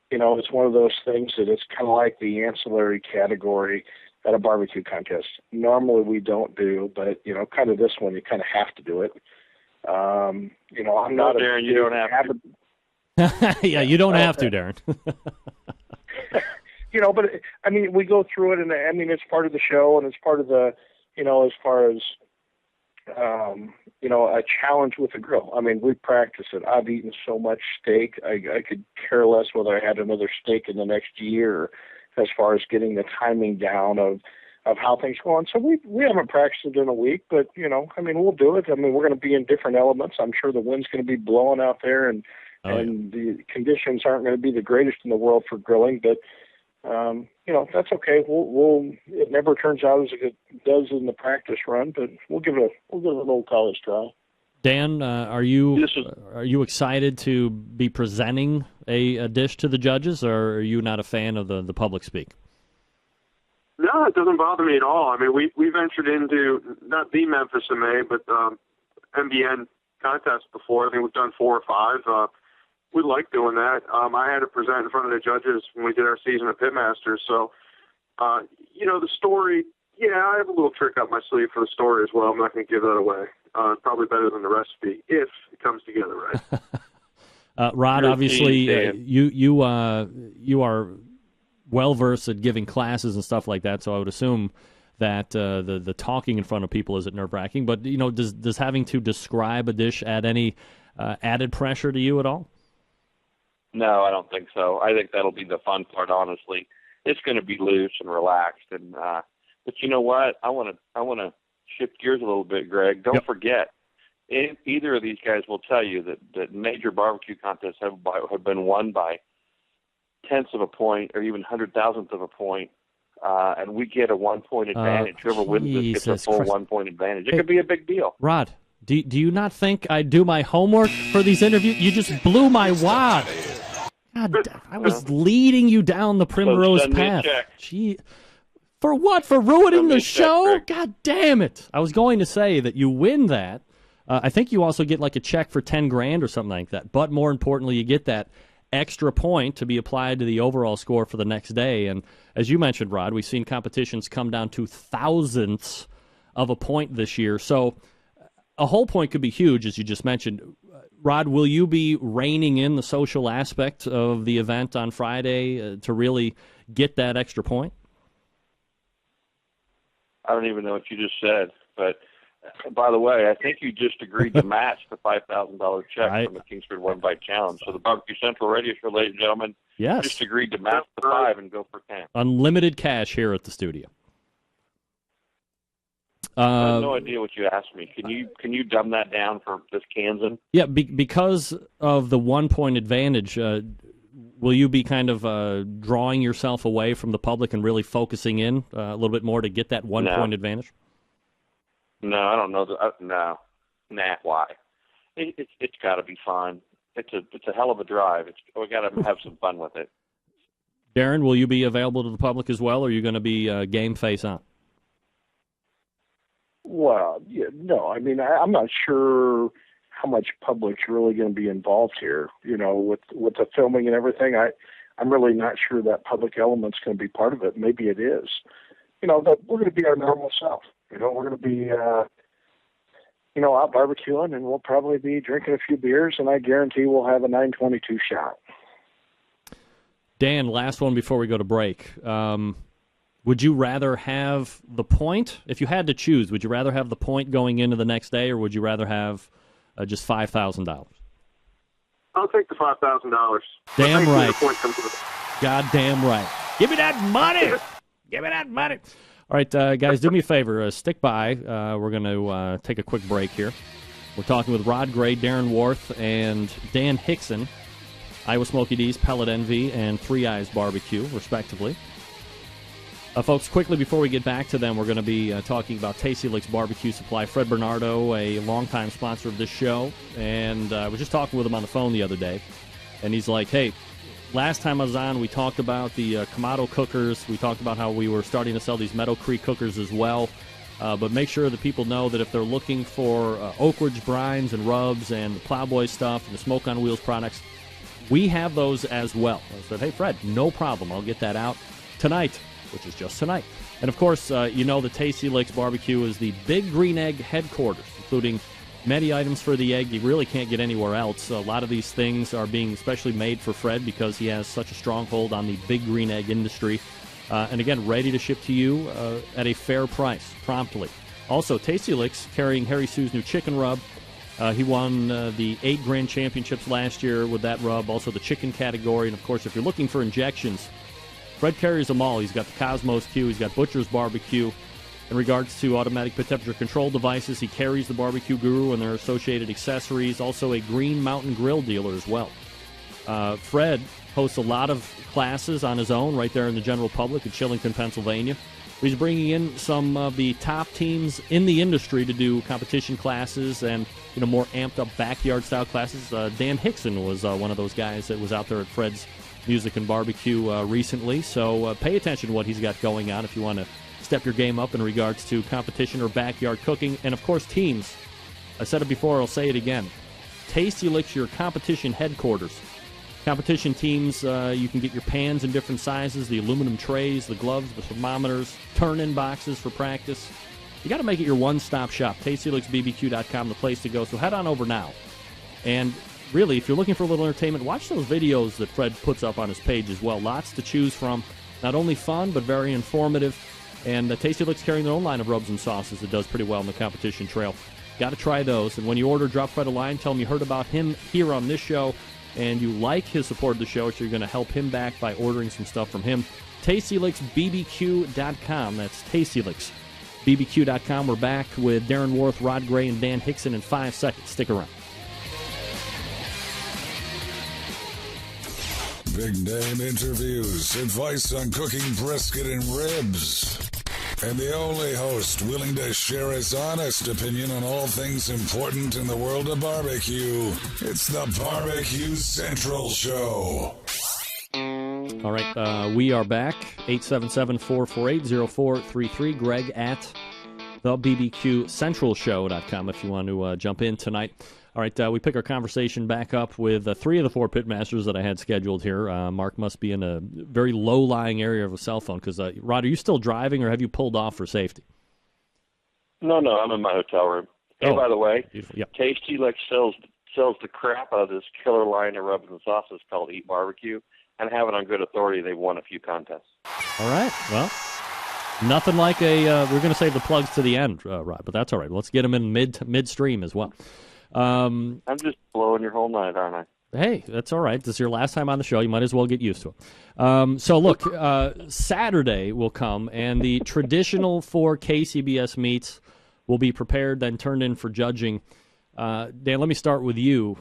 it's one of those things that it's kind of like the ancillary category at a barbecue contest. Normally we don't do, but kind of this one, you kind of have to do it. I'm not Darren, you don't have to. Yeah, you don't have to, Darren. But we go through it, and it's part of the show, and it's part of the, as far as, a challenge with the grill. We practice it. I've eaten so much steak, I could care less whether I had another steak in the next year, as far as getting the timing down of how things go on. So we haven't practiced it in a week, but we'll do it. We're going to be in different elements. I'm sure the wind's going to be blowing out there, and the conditions aren't going to be the greatest in the world for grilling, but that's okay. It never turns out as it does in the practice run, but we'll give it a little college try. Dan, are you excited to be presenting a dish to the judges, or are you not a fan of the public speak? No, it doesn't bother me at all. We ventured into not the Memphis in May, but MBN contests before. I think we've done 4 or 5. We like doing that. I had to present in front of the judges when we did our season at Pitmasters. So, the story, I have a little trick up my sleeve for the story as well. I'm not going to give that away. Probably better than the recipe if it comes together right. Rod, obviously, you are well versed at giving classes and stuff like that. So I would assume that the talking in front of people isn't nerve wracking. But does having to describe a dish add any added pressure to you at all? No, I don't think so. I think that'll be the fun part. Honestly, it's going to be loose and relaxed. And but you know what? I want to shift gears a little bit, Greg. Don't forget, either of these guys will tell you that major barbecue contests have been won by tenths of a point or even 100,000th of a point, and we get a 1-point advantage. Whoever wins this gets a full 1-point advantage. It could be a big deal. Rod, do you not think I do my homework for these interviews? You just blew my wad. God, I was leading you down the primrose path. Gee, for what? For ruining the show? God damn it! I was going to say that you win that. I think you also get like a check for $10,000 or something like that. But more importantly, you get that extra point to be applied to the overall score for the next day. And as you mentioned, Rod, we've seen competitions come down to thousandths of a point this year. So a whole point could be huge, as you just mentioned. Rod, will you be reining in the social aspect of the event on Friday to really get that extra point? I don't even know what you just said. But, by the way, I think you just agreed to match the $5,000 check from the Kingsford One Bite Challenge. So the Barbecue Central Radio Show, ladies and gentlemen, just agreed to match the 5 and go for 10. Unlimited cash here at the studio. I have no idea what you asked me. Can you dumb that down for this Kansan? Yeah, because of the 1-point advantage, will you be kind of drawing yourself away from the public and really focusing in a little bit more to get that 1-point advantage? No, I don't know. No. Nah, why? It's got to be fun. It's a hell of a drive. We got to have some fun with it. Darren, will you be available to the public as well, or are you going to be game face on? Well, no. I'm not sure how much public's really going to be involved here. With the filming and everything, I'm really not sure that public element's going to be part of it. Maybe it is. But we're going to be our normal self. We're going to be, out barbecuing, and we'll probably be drinking a few beers, and I guarantee we'll have a 922 shot. Dan, last one before we go to break. Would you rather have the point? If you had to choose, would you rather have the point going into the next day, or would you rather have just $5,000? I'll take the $5,000. Damn right. The point comes with it. God damn right. Give me that money. Give me that money. All right, guys, do me a favor. Stick by. We're going to take a quick break here. We're talking with Rod Gray, Darren Worth, and Dan Hickson, Iowa Smoky D's, Pellet Envy, and Three Eyes Barbecue, respectively. Folks, quickly before we get back to them, we're going to be talking about Tasty Licks Barbecue Supply. Fred Bernardo, a longtime sponsor of this show, and I was just talking with him on the phone the other day, and he's like, hey, last time I was on, we talked about the Kamado cookers. We talked about how we were starting to sell these Meadow Creek cookers as well, but make sure that people know that if they're looking for Oak Ridge brines and rubs and the Plowboy stuff and the Smoke on Wheels products, we have those as well. I said, hey, Fred, no problem. I'll get that out tonight, which is just tonight. And, of course, you know the Tasty Licks Barbecue is the Big Green Egg headquarters, including many items for the egg you really can't get anywhere else. A lot of these things are being specially made for Fred because he has such a stronghold on the Big Green Egg industry. And, again, ready to ship to you at a fair price, promptly. Also, Tasty Licks carrying Harry Sue's new chicken rub. He won the 8 Grand Championships last year with that rub, also the chicken category. And, of course, if you're looking for injections, Fred carries them all. He's got the Cosmos Q. He's got Butcher's Barbecue. In regards to automatic temperature control devices, he carries the Barbecue Guru and their associated accessories. Also a Green Mountain Grill dealer as well. Fred hosts a lot of classes on his own right there in the general public in Chillington, Pennsylvania. He's bringing in some of the top teams in the industry to do competition classes and more amped-up backyard-style classes. Dan Hickson was one of those guys that was out there at Fred's Music and Barbecue recently. So pay attention to what he's got going on if you want to step your game up in regards to competition or backyard cooking. And, of course, teams. I said it before, I'll say it again. Tasty Licks, your competition headquarters. Competition teams, you can get your pans in different sizes, the aluminum trays, the gloves, the thermometers, turn-in boxes for practice. You got to make it your one-stop shop. TastyLicksBBQ.com, the place to go. So head on over now. And really, if you're looking for a little entertainment, watch those videos that Fred puts up on his page as well. Lots to choose from. Not only fun, but very informative. And Tasty Licks carrying their own line of rubs and sauces that does pretty well on the competition trail. Got to try those. And when you order, drop Fred a line. Tell him you heard about him here on this show, and you like his support of the show, so you're going to help him back by ordering some stuff from him. TastyLicksBBQ.com. That's TastyLicksBBQ.com. We're back with Darren Worth, Rod Gray, and Dan Hickson in 5 seconds. Stick around. Big name interviews, advice on cooking brisket and ribs, and the only host willing to share his honest opinion on all things important in the world of barbecue. It's the Barbecue Central Show. All right, we are back. 877-448-0433. Greg at thebbqcentralshow.com if you want to jump in tonight. All right, we pick our conversation back up with 3 of the 4 pitmasters that I had scheduled here. Mark must be in a very low-lying area of a cell phone because, Rod, are you still driving or have you pulled off for safety? No, I'm in my hotel room. Hey, by the way, yep. Tasty Licks sells the crap out of this killer line of rubs and sauces called Eat Barbecue, and have it on good authority. They've won a few contests. All right, well, nothing like we're going to save the plugs to the end, Rod, but that's all right. Let's get them in midstream as well. I'm just blowing your whole night, aren't I? Hey, that's all right. This is your last time on the show. You might as well get used to it. So, look, Saturday will come, and the traditional 4 KCBS meats will be prepared, then turned in for judging. Dan, let me start with you.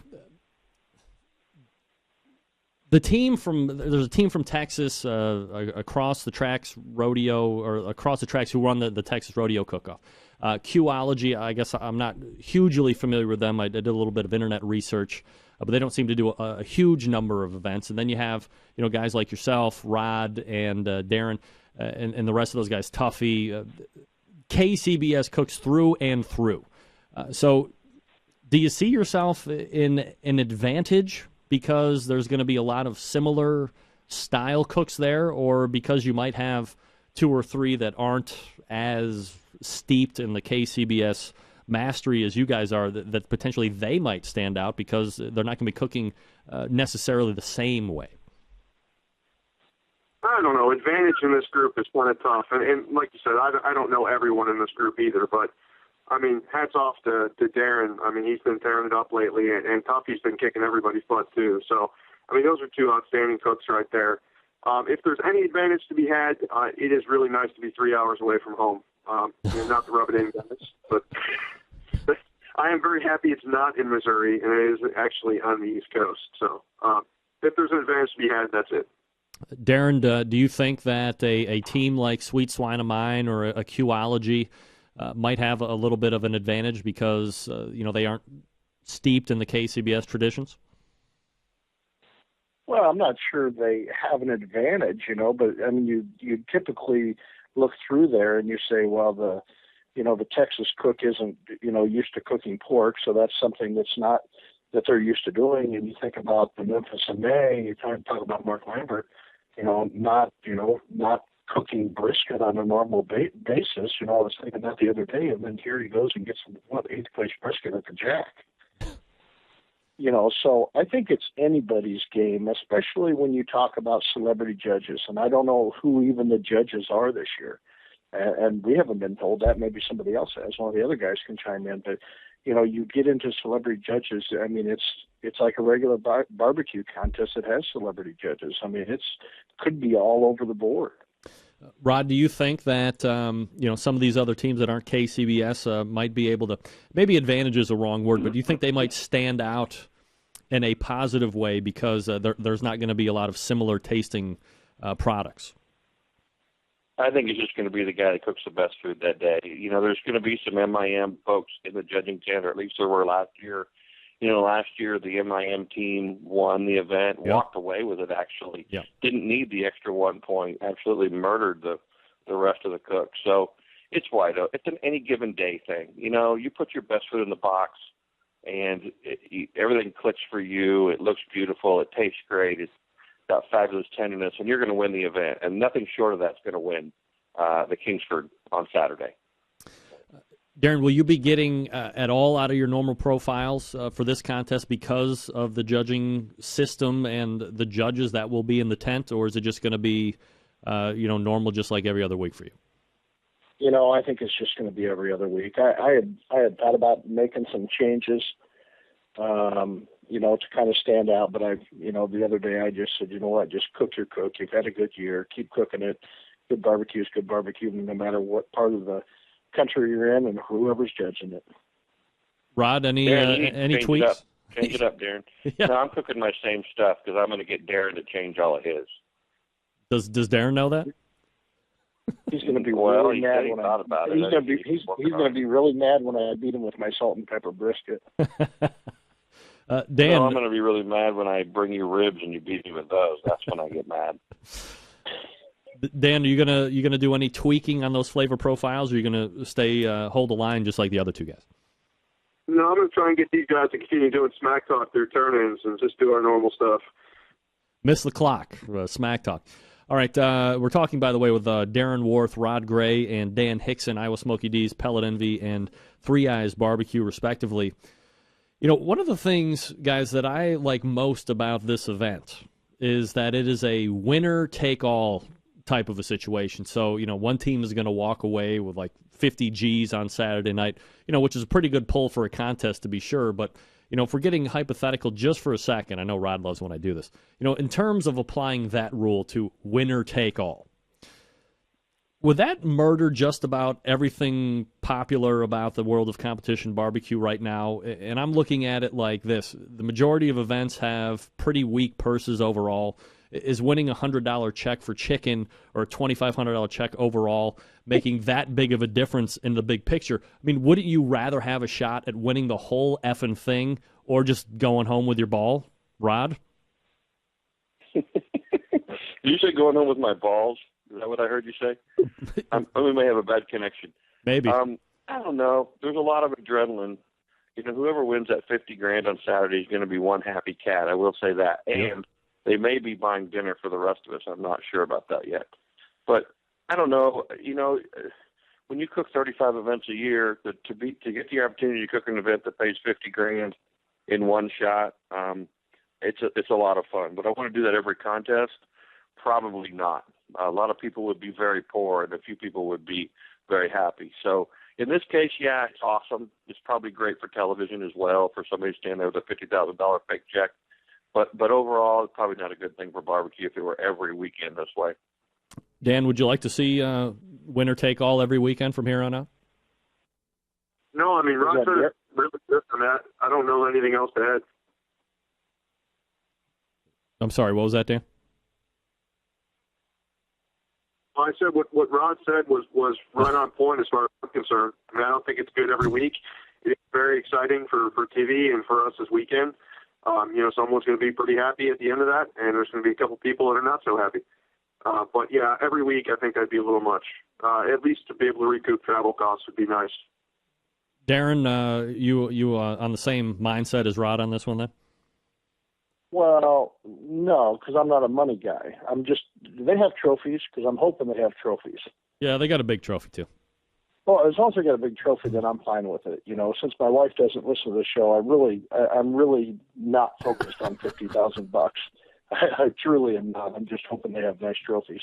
There's a team from Texas, across the tracks rodeo, or across the tracks, who run the Texas Rodeo Cook-Off. Qology, I guess I'm not hugely familiar with them. I did a little bit of internet research, but they don't seem to do a huge number of events. And then you have guys like yourself, Rod, and Darren, and the rest of those guys, Tuffy. KCBS cooks through and through. So do you see yourself in an advantage because there's going to be a lot of similar style cooks there, or because you might have 2 or 3 that aren't as steeped in the KCBS mastery as you guys are, that potentially they might stand out because they're not going to be cooking necessarily the same way? I don't know. Advantage in this group is kind of tough. And like you said, I don't know everyone in this group either, but I mean, hats off to Darren. I mean, he's been tearing it up lately, and Tuffy's been kicking everybody's butt too. So, I mean, those are 2 outstanding cooks right there. If there's any advantage to be had, it is really nice to be 3 hours away from home. Not to rub it in, guys, but I am very happy it's not in Missouri, and it is actually on the East Coast. So if there's an advantage to be had, that's it. Darren, do you think that a team like Sweet Swine of Mine or a Qology might have a little bit of an advantage because they aren't steeped in the KCBS traditions? Well, I'm not sure they have an advantage, but I mean, you typically look through there and you say, well, the Texas cook isn't, used to cooking pork, so that's something that's not that they're used to doing. And you think about the Memphis in May, you talk about Mark Lambert, not cooking brisket on a normal basis. I was thinking that the other day, and then here he goes and gets 8th place brisket at the Jack. So I think it's anybody's game, especially when you talk about celebrity judges. And I don't know who even the judges are this year. And we haven't been told that. Maybe somebody else has. One of the other guys can chime in. But, you get into celebrity judges. I mean, it's like a regular barbecue contest that has celebrity judges. I mean, could be all over the board. Rod, do you think that some of these other teams that aren't KCBS might be able to, maybe advantage is a wrong word, but do you think they might stand out in a positive way because there's not going to be a lot of similar tasting products? I think it's just going to be the guy that cooks the best food that day. There's going to be some MIM folks in the judging tent, or at least there were last year. Last year the MIM team won the event, walked away with it actually. Yeah. Didn't need the extra 1 point, absolutely murdered the rest of the cooks. So it's wide open. It's an any given day thing. You put your best food in the box and everything clicks for you. It looks beautiful. It tastes great. It's got fabulous tenderness, and you're going to win the event. And nothing short of that's going to win the Kingsford on Saturday. Darren, will you be getting at all out of your normal profiles for this contest because of the judging system and the judges that will be in the tent, or is it just going to be, normal just like every other week for you? I think it's just going to be every other week. I had thought about making some changes, to kind of stand out, but the other day I just said, just cook your cook. You've had a good year. Keep cooking it. Good barbecue is good barbecue, no matter what part of the country you're in and whoever's judging it. Rod, any tweaks? Change it up, Darren. Yeah. No, I'm cooking my same stuff because I'm going to get Darren to change all of his. Does Darren know that? He's going to be well, really mad when I. He's going to be really mad when I beat him with my salt and pepper brisket. Dan, no, I'm going to be really mad when I bring you ribs and you beat me with those. That's when I get mad. Dan, are you gonna do any tweaking on those flavor profiles, or are you gonna stay hold the line just like the other two guys? No, I'm going to try and get these guys to continue doing smack talk through turn-ins and just do our normal stuff. Miss the clock, smack talk. All right, we're talking, by the way, with Darren Worth, Rod Gray, and Dan Hickson, Iowa Smoky D's, Pellet Envy, and Three Eyes Barbecue, respectively. One of the things, guys, that I like most about this event is that it is a winner-take-all type of a situation. So, one team is going to walk away with like 50 G's on Saturday night, which is a pretty good pull for a contest to be sure. But, if we're getting hypothetical just for a second, I know Rod loves when I do this, in terms of applying that rule to winner take all, would that murder just about everything popular about the world of competition barbecue right now? And I'm looking at it like this. The majority of events have pretty weak purses overall. Is winning a $100 check for chicken or a $2,500 check overall making that big of a difference in the big picture? I mean, wouldn't you rather have a shot at winning the whole effing thing or just going home with your ball, Rod? Did you say going home with my balls? Is that what I heard you say? We may have a bad connection. Maybe. I don't know. There's a lot of adrenaline. Whoever wins that $50,000 on Saturday is going to be one happy cat. I will say that. Yep. And they may be buying dinner for the rest of us. I'm not sure about that yet. But I don't know. When you cook 35 events a year, to get the opportunity to cook an event that pays $50,000 in one shot, it's a lot of fun. But I want to do that every contest? Probably not. A lot of people would be very poor, and a few people would be very happy. So in this case, yeah, it's awesome. It's probably great for television as well, for somebody to stand there with a $50,000 fake check. But overall, it's probably not a good thing for barbecue if it were every weekend this way. Dan, would you like to see winner take all every weekend from here on out? No, I mean, Ron said it really good on that. I don't know anything else to add. I'm sorry, what was that, Dan? I said what Rod said was right on point as far as I'm concerned. I mean, I don't think it's good every week. It's very exciting for TV and for us this weekend. Someone's going to be pretty happy at the end of that, and there's going to be a couple people that are not so happy. But yeah, every week I think that'd be a little much. At least to be able to recoup travel costs would be nice. Darren, you on the same mindset as Rod on this one then? Well, no, because I'm not a money guy. Do they have trophies? Because I'm hoping they have trophies. Yeah, they got a big trophy too. Well, as long as they got a big trophy, then I'm fine with it. Since my wife doesn't listen to the show, I'm really not focused on $50,000. I truly am not. I'm just hoping they have nice trophies.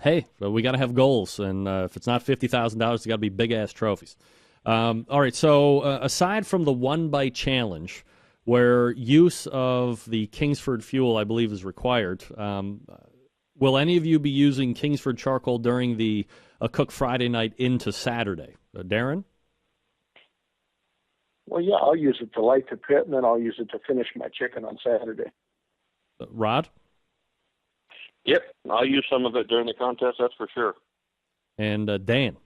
Hey, but we got to have goals, and if it's not $50,000, it's got to be big-ass trophies. All right, so aside from the one-bite challenge, where use of the Kingsford fuel, I believe, is required, will any of you be using Kingsford charcoal during the Cook Friday night into Saturday? Darren? Well, yeah, I'll use it to light the pit, and then I'll use it to finish my chicken on Saturday. Rod? Yep, I'll use some of it during the contest, that's for sure. And Dan?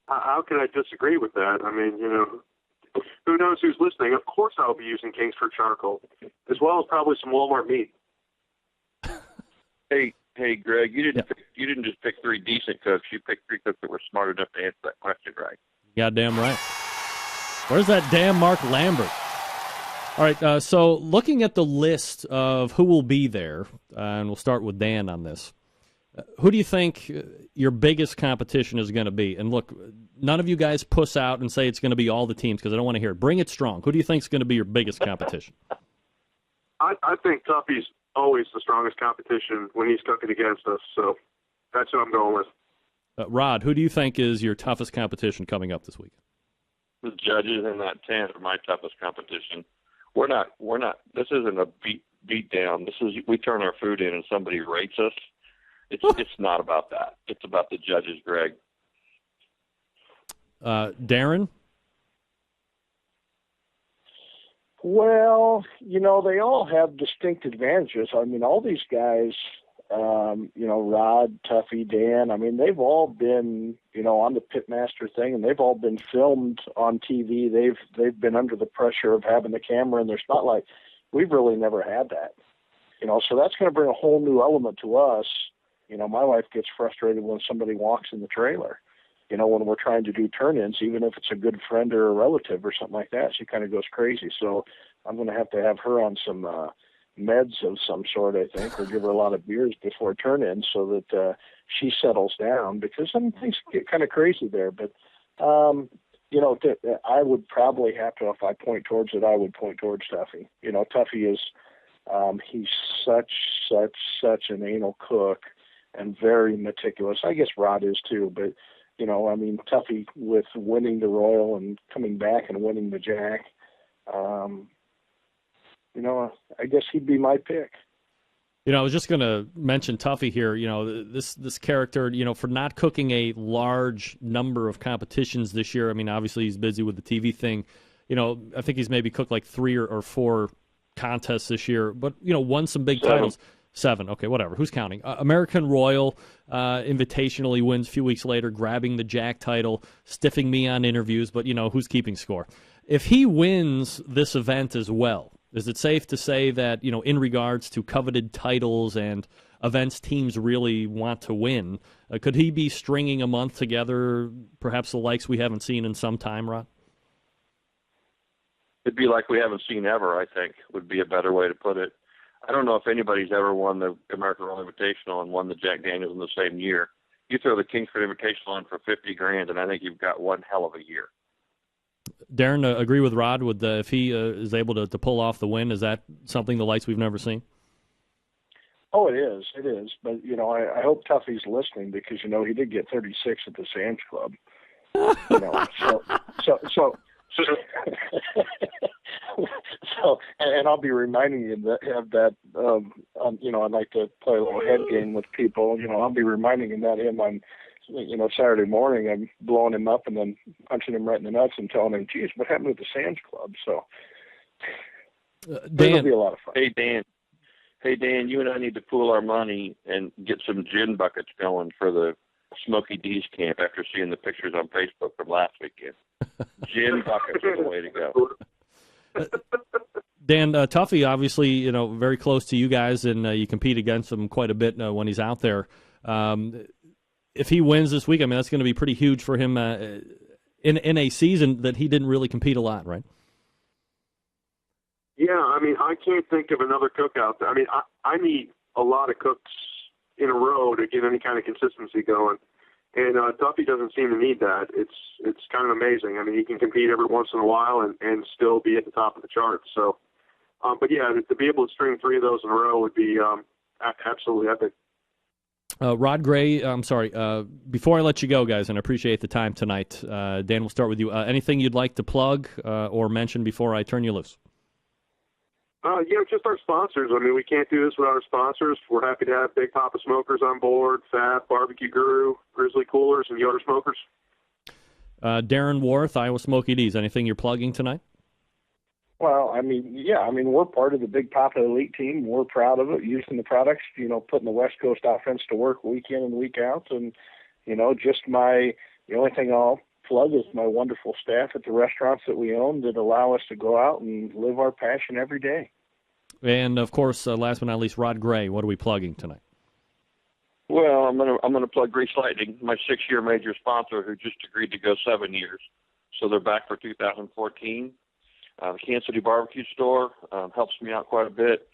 How can I disagree with that? I mean, who knows who's listening? Of course I'll be using Kingsford charcoal, as well as probably some Walmart meat. Hey, Greg, you didn't just pick three decent cooks. You picked three cooks that were smart enough to answer that question right. Goddamn right. Where's that damn Mark Lambert? All right, so looking at the list of who will be there, and we'll start with Dan on this. Who do you think your biggest competition is going to be? And look, none of you guys puss out and say it's going to be all the teams because I don't want to hear it. Bring it strong. Who do you think is going to be your biggest competition? I think Tuffy's always the strongest competition when he's cooking against us, so that's who I'm going with. Rod, who do you think is your toughest competition coming up this week? The judges in that tent are my toughest competition. We're not. This isn't a beat down. We turn our food in and somebody rates us. It's not about that. It's about the judges, Greg. Darren? Well, they all have distinct advantages. I mean, all these guys, Rod, Tuffy, Dan, I mean, they've all been, on the Pitmaster thing, and they've all been filmed on TV. They've been under the pressure of having the camera in their spotlight. We've really never had that. So that's going to bring a whole new element to us. My wife gets frustrated when somebody walks in the trailer. When we're trying to do turn-ins, even if it's a good friend or a relative or something like that, she kind of goes crazy. So I'm going to have her on some meds of some sort, I think, or give her a lot of beers before turn-ins so that she settles down, because some things get kind of crazy there. But, I would probably have to, if I point towards it, I would point towards Tuffy. Tuffy is, he's such an anal cook and very meticulous. I guess Rod is too, but Tuffy with winning the Royal and coming back and winning the Jack, I guess he'd be my pick. I was just going to mention Tuffy here. This character, for not cooking a large number of competitions this year. I mean, obviously he's busy with the TV thing. I think he's maybe cooked like 3 or 4 contests this year, but won some big titles. 7, okay, whatever. Who's counting? American Royal Invitational, he wins a few weeks later, grabbing the Jack title, stiffing me on interviews, but, who's keeping score? If he wins this event as well, is it safe to say that, in regards to coveted titles and events teams really want to win, could he be stringing a month together, perhaps the likes we haven't seen in some time, Rod? It'd be like we haven't seen ever, I think, would be a better way to put it. I don't know if anybody's ever won the American Royal Invitational and won the Jack Daniels in the same year. You throw the Kingsford Invitational on for $50,000, and I think you've got one hell of a year. Darren, agree with Rod with if he is able to pull off the win. Is that something the likes we've never seen? Oh, it is. It is. But, I hope Tuffy's listening because, he did get 36 at the Sam's Club. So, and I'll be reminding you of that. I like to play a little head game with people. I'll be reminding him that him on, Saturday morning. I'm blowing him up and then punching him right in the nuts and telling him, "Geez, what happened with the Sam's Club?" So, Dan, it'll be a lot of fun. Hey, Dan. Hey, Dan, you and I need to pool our money and get some gin buckets going for the Smoky D's camp after seeing the pictures on Facebook from last weekend. Gin buckets are the way to go. Dan, Tuffy, obviously, very close to you guys, and you compete against him quite a bit when he's out there. If he wins this week, I mean, that's going to be pretty huge for him in a season that he didn't really compete a lot, right? Yeah, I mean, I can't think of another cook out there. I mean, I need a lot of cooks in a row to get any kind of consistency going. And Duffy doesn't seem to need that. It's kind of amazing. I mean, he can compete every once in a while and still be at the top of the charts. So, but yeah, to be able to string 3 of those in a row would be absolutely epic. Rod Gray, I'm sorry. Before I let you go, guys, and I appreciate the time tonight, Dan, we'll start with you. Anything you'd like to plug or mention before I turn you loose? Just our sponsors. I mean, we can't do this without our sponsors. We're happy to have Big Papa Smokers on board, Fab, Barbecue Guru, Grizzly Coolers, and Yoder Smokers. Darren Worth, Iowa Smoky D's. Anything you're plugging tonight? Well, I mean, we're part of the Big Papa Elite team. We're proud of it, using the products, putting the West Coast offense to work week in and week out. And, the only thing I'll plug is my wonderful staff at the restaurants that we own that allow us to go out and live our passion every day. And, of course, last but not least, Rod Gray. What are we plugging tonight? Well, I'm gonna plug Grease Lightning, my 6-year major sponsor, who just agreed to go 7 years. So they're back for 2014. The Kansas City Barbecue Store helps me out quite a bit.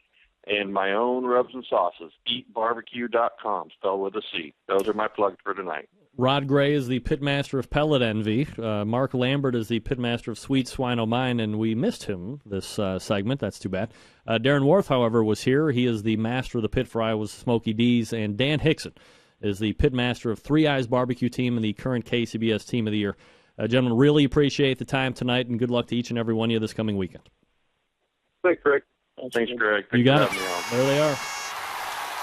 And my own rubs and sauces, eatbarbecue.com, spelled with a C. Those are my plugs for tonight. Rod Gray is the pitmaster of Pellet Envy. Mark Lambert is the pitmaster of Sweet Swine O'Mine, and we missed him this segment. That's too bad. Darren Worth, however, was here. He is the master of the pit for Iowa's Smoky D's, and Dan Hickson is the pitmaster of Three Eyes Barbecue Team and the current KCBS Team of the Year. Gentlemen, really appreciate the time tonight, and good luck to each and every one of you this coming weekend. Thanks, Greg. Thanks, Greg. You got it. There they are.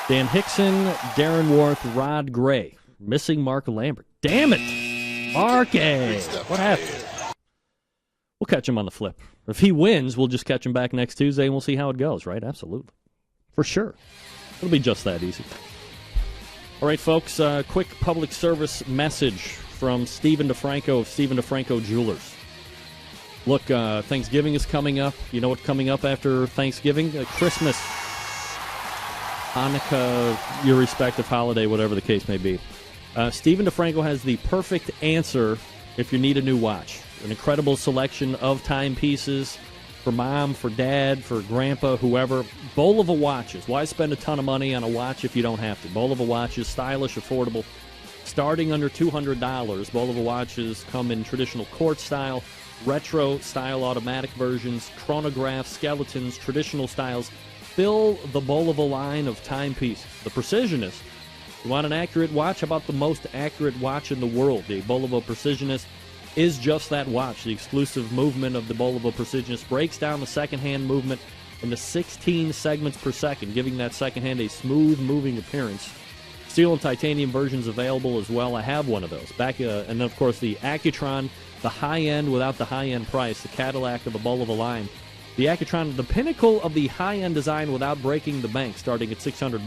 Dan Hickson, Darren Worth, Rod Gray. Missing Mark Lambert. Damn it! Marky! What happened? We'll catch him on the flip. If he wins, we'll just catch him back next Tuesday, and we'll see how it goes, right? Absolutely. For sure. It'll be just that easy. All right, folks, quick public service message from Stephen DeFranco of Stephen DeFranco Jewelers. Look, Thanksgiving is coming up. You know what's coming up after Thanksgiving? Christmas, Hanukkah, your respective holiday, whatever the case may be. Stephen DeFranco has the perfect answer if you need a new watch. An incredible selection of timepieces for mom, for dad, for grandpa, whoever. Bulova watches. Why spend a ton of money on a watch if you don't have to? Bulova watches, stylish, affordable, starting under $200. Bulova watches come in traditional quartz style, retro-style automatic versions, chronographs, skeletons, traditional styles. Fill the Bulova line of timepieces. The Precisionist. You want an accurate watch? How about the most accurate watch in the world? The Bulova Precisionist is just that watch. The exclusive movement of the Bulova Precisionist breaks down the second-hand movement into 16 segments per second, giving that second hand a smooth moving appearance. Steel and titanium versions available as well. I have one of those. And then, of course, the Accutron, the high-end without the high-end price, the Cadillac of the Bulova line. The Accutron, the pinnacle of the high-end design without breaking the bank, starting at $600.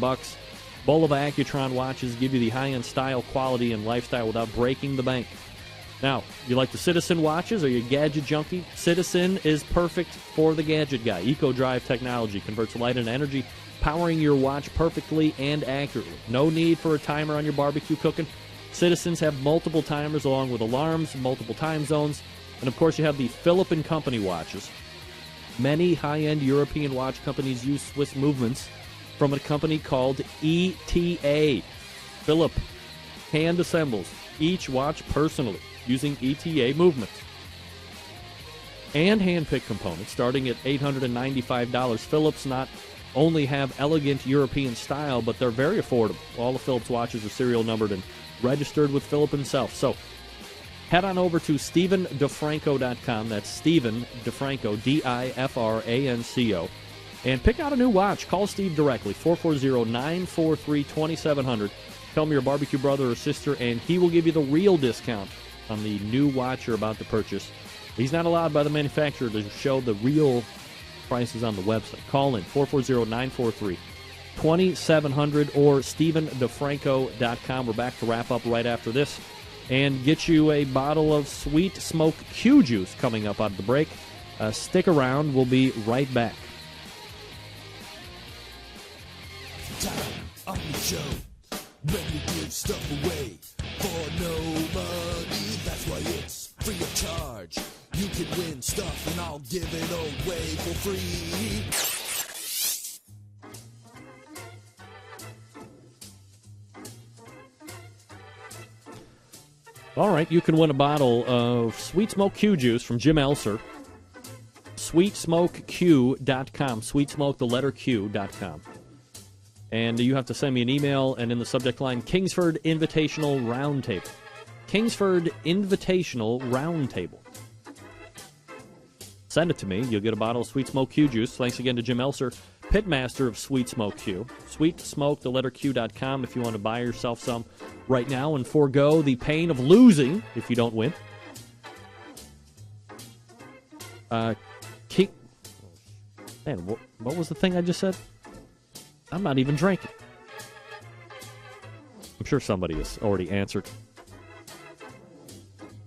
Bulova Accutron watches give you the high-end style, quality, and lifestyle without breaking the bank. Now, you like the Citizen watches? Are you a gadget junkie? Citizen is perfect for the gadget guy. EcoDrive technology converts light into energy, powering your watch perfectly and accurately. No need for a timer on your barbecue cooking. Citizens have multiple timers along with alarms, multiple time zones, and of course you have the Philip & Company watches. Many high-end European watch companies use Swiss movements from a company called ETA. Philip hand assembles each watch personally using ETA movements. And hand-picked components starting at $895. Philips not only have elegant European style, but they're very affordable. All the Philips watches are serial numbered and registered with Philip himself. So head on over to StephenDeFranco.com. That's Stephen DeFranco, DIFRANCO. And pick out a new watch. Call Steve directly, 440-943-2700. Tell him you're a barbecue brother or sister, and he will give you the real discount on the new watch you're about to purchase. He's not allowed by the manufacturer to show the real prices on the website. Call in, 2700 or StephenDeFranco.com. We're back to wrap up right after this and get you a bottle of Sweet Smoke Q Juice coming up out of the break. Stick around. We'll be right back. Time on the show when we give stuff away for no money. That's why it's free of charge. You can win stuff and I'll give it away for free. All right, you can win a bottle of Sweet Smoke Q Juice from Jim Elser. SweetSmokeQ.com. Sweetsmoke, the letter Q.com. And you have to send me an email, and in the subject line, Kingsford Invitational Roundtable. Kingsford Invitational Roundtable. Send it to me. You'll get a bottle of Sweet Smoke Q Juice. Thanks again to Jim Elser, pitmaster of Sweet Smoke Q. SweetSmoke, the letter Q.com, if you want to buy yourself some right now and forego the pain of losing if you don't win. Man, what was the thing I just said? I'm not even drinking. I'm sure somebody has already answered.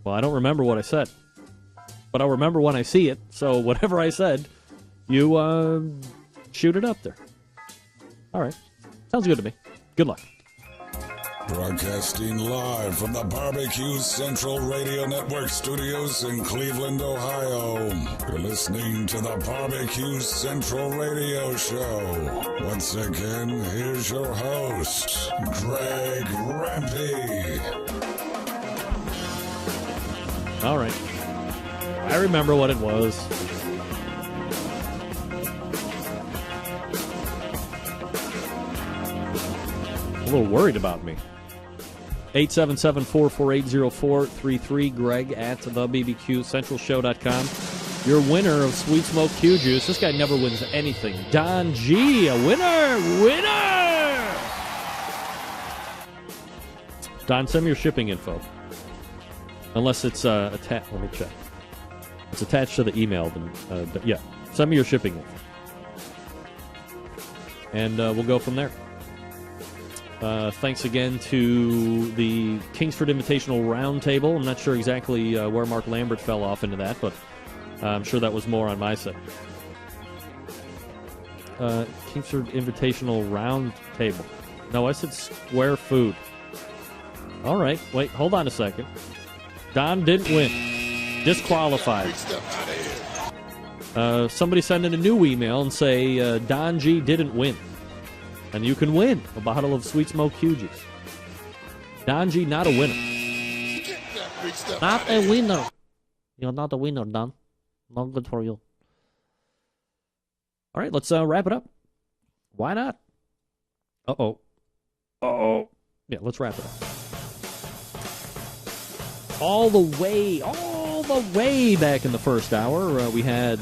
Well, I don't remember what I said. But I'll remember when I see it. So whatever I said, you shoot it up there. All right. Sounds good to me. Good luck. Broadcasting live from the Barbecue Central Radio Network studios in Cleveland, Ohio. You're listening to the Barbecue Central Radio Show. Once again, here's your host, Greg Rempe. All right. I remember what it was. A little worried about me. 877-448-0433, Greg at thebbqcentralshow.com. Your winner of Sweet Smoke Q Juice. This guy never wins anything. Don G, a winner! Winner! Don, send me your shipping info. Unless it's attached. Let me check. It's attached to the email. Yeah, send me your shipping info. And we'll go from there. Thanks again to the Kingsford Invitational Roundtable. I'm not sure exactly where Mark Lambert fell off into that, but I'm sure that was more on my side. Kingsford Invitational Roundtable. No, I said Square Food. All right, wait, hold on a second. Don didn't win. Disqualified. Somebody send in a new email and say Don G didn't win. And you can win a bottle of Sweet Smoke Q Juice. Don G, not a winner. Not a winner. You're not a winner, Don. Not good for you. All right, let's wrap it up. Why not? Uh-oh. Uh-oh. Yeah, let's wrap it up. All the way back in the first hour, we had...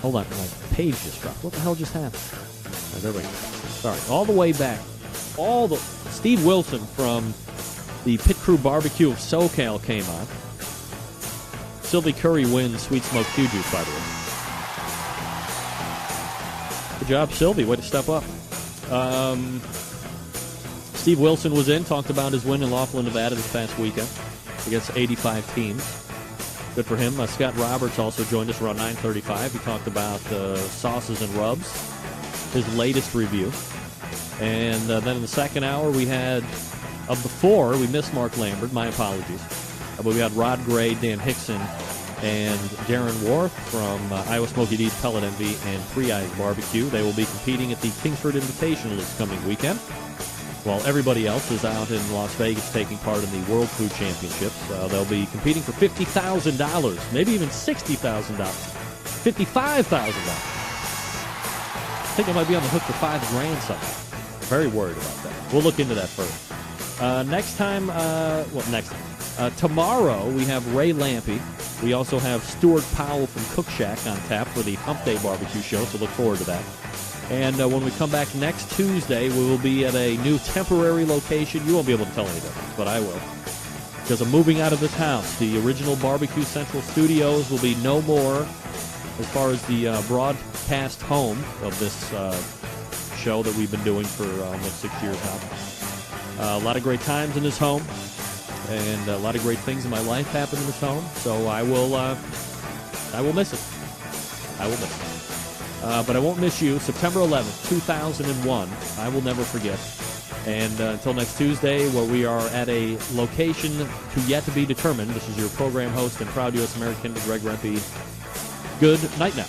hold on, my page just dropped. What the hell just happened? Oh, there we go. Sorry. All the way back. Steve Wilson from the Pit Crew Barbecue of SoCal came on. Sylvie Curry wins Sweet Smoke Q Juice, by the way. Good job, Sylvie. Way to step up. Steve Wilson was in, talked about his win in Laughlin, Nevada this past weekend against 85 teams. Good for him. Scott Roberts also joined us around 9:35. He talked about sauces and rubs, his latest review. And then in the second hour, we had, of the four, we missed Mark Lambert. My apologies. But we had Rod Gray, Dan Hickson, and Darren Worth from Iowa Smoky D's Pellet Envy and Three Eyes Barbecue. They will be competing at the Kingsford Invitational this coming weekend, while everybody else is out in Las Vegas taking part in the World Food Championships. They'll be competing for $50,000, maybe even $60,000, $55,000. I think I might be on the hook for $5,000 something. Very worried about that. We'll look into that further. Tomorrow we have Ray Lampy. We also have Stuart Powell from Cook Shack on tap for the Hump Day Barbecue Show, so look forward to that. And when we come back next Tuesday, we will be at a new temporary location. You won't be able to tell any difference, but I will. Because I'm moving out of this house. The original Barbecue Central studios will be no more as far as the broadcast home of this show that we've been doing for almost 6 years now. A lot of great times in this home, and a lot of great things in my life happen in this home. So I will miss it. I will miss it. But I won't miss you. September 11th, 2001. I will never forget. And until next Tuesday, where we are at a location to yet to be determined, this is your program host and proud U.S. American, Greg Rempe. Good night now.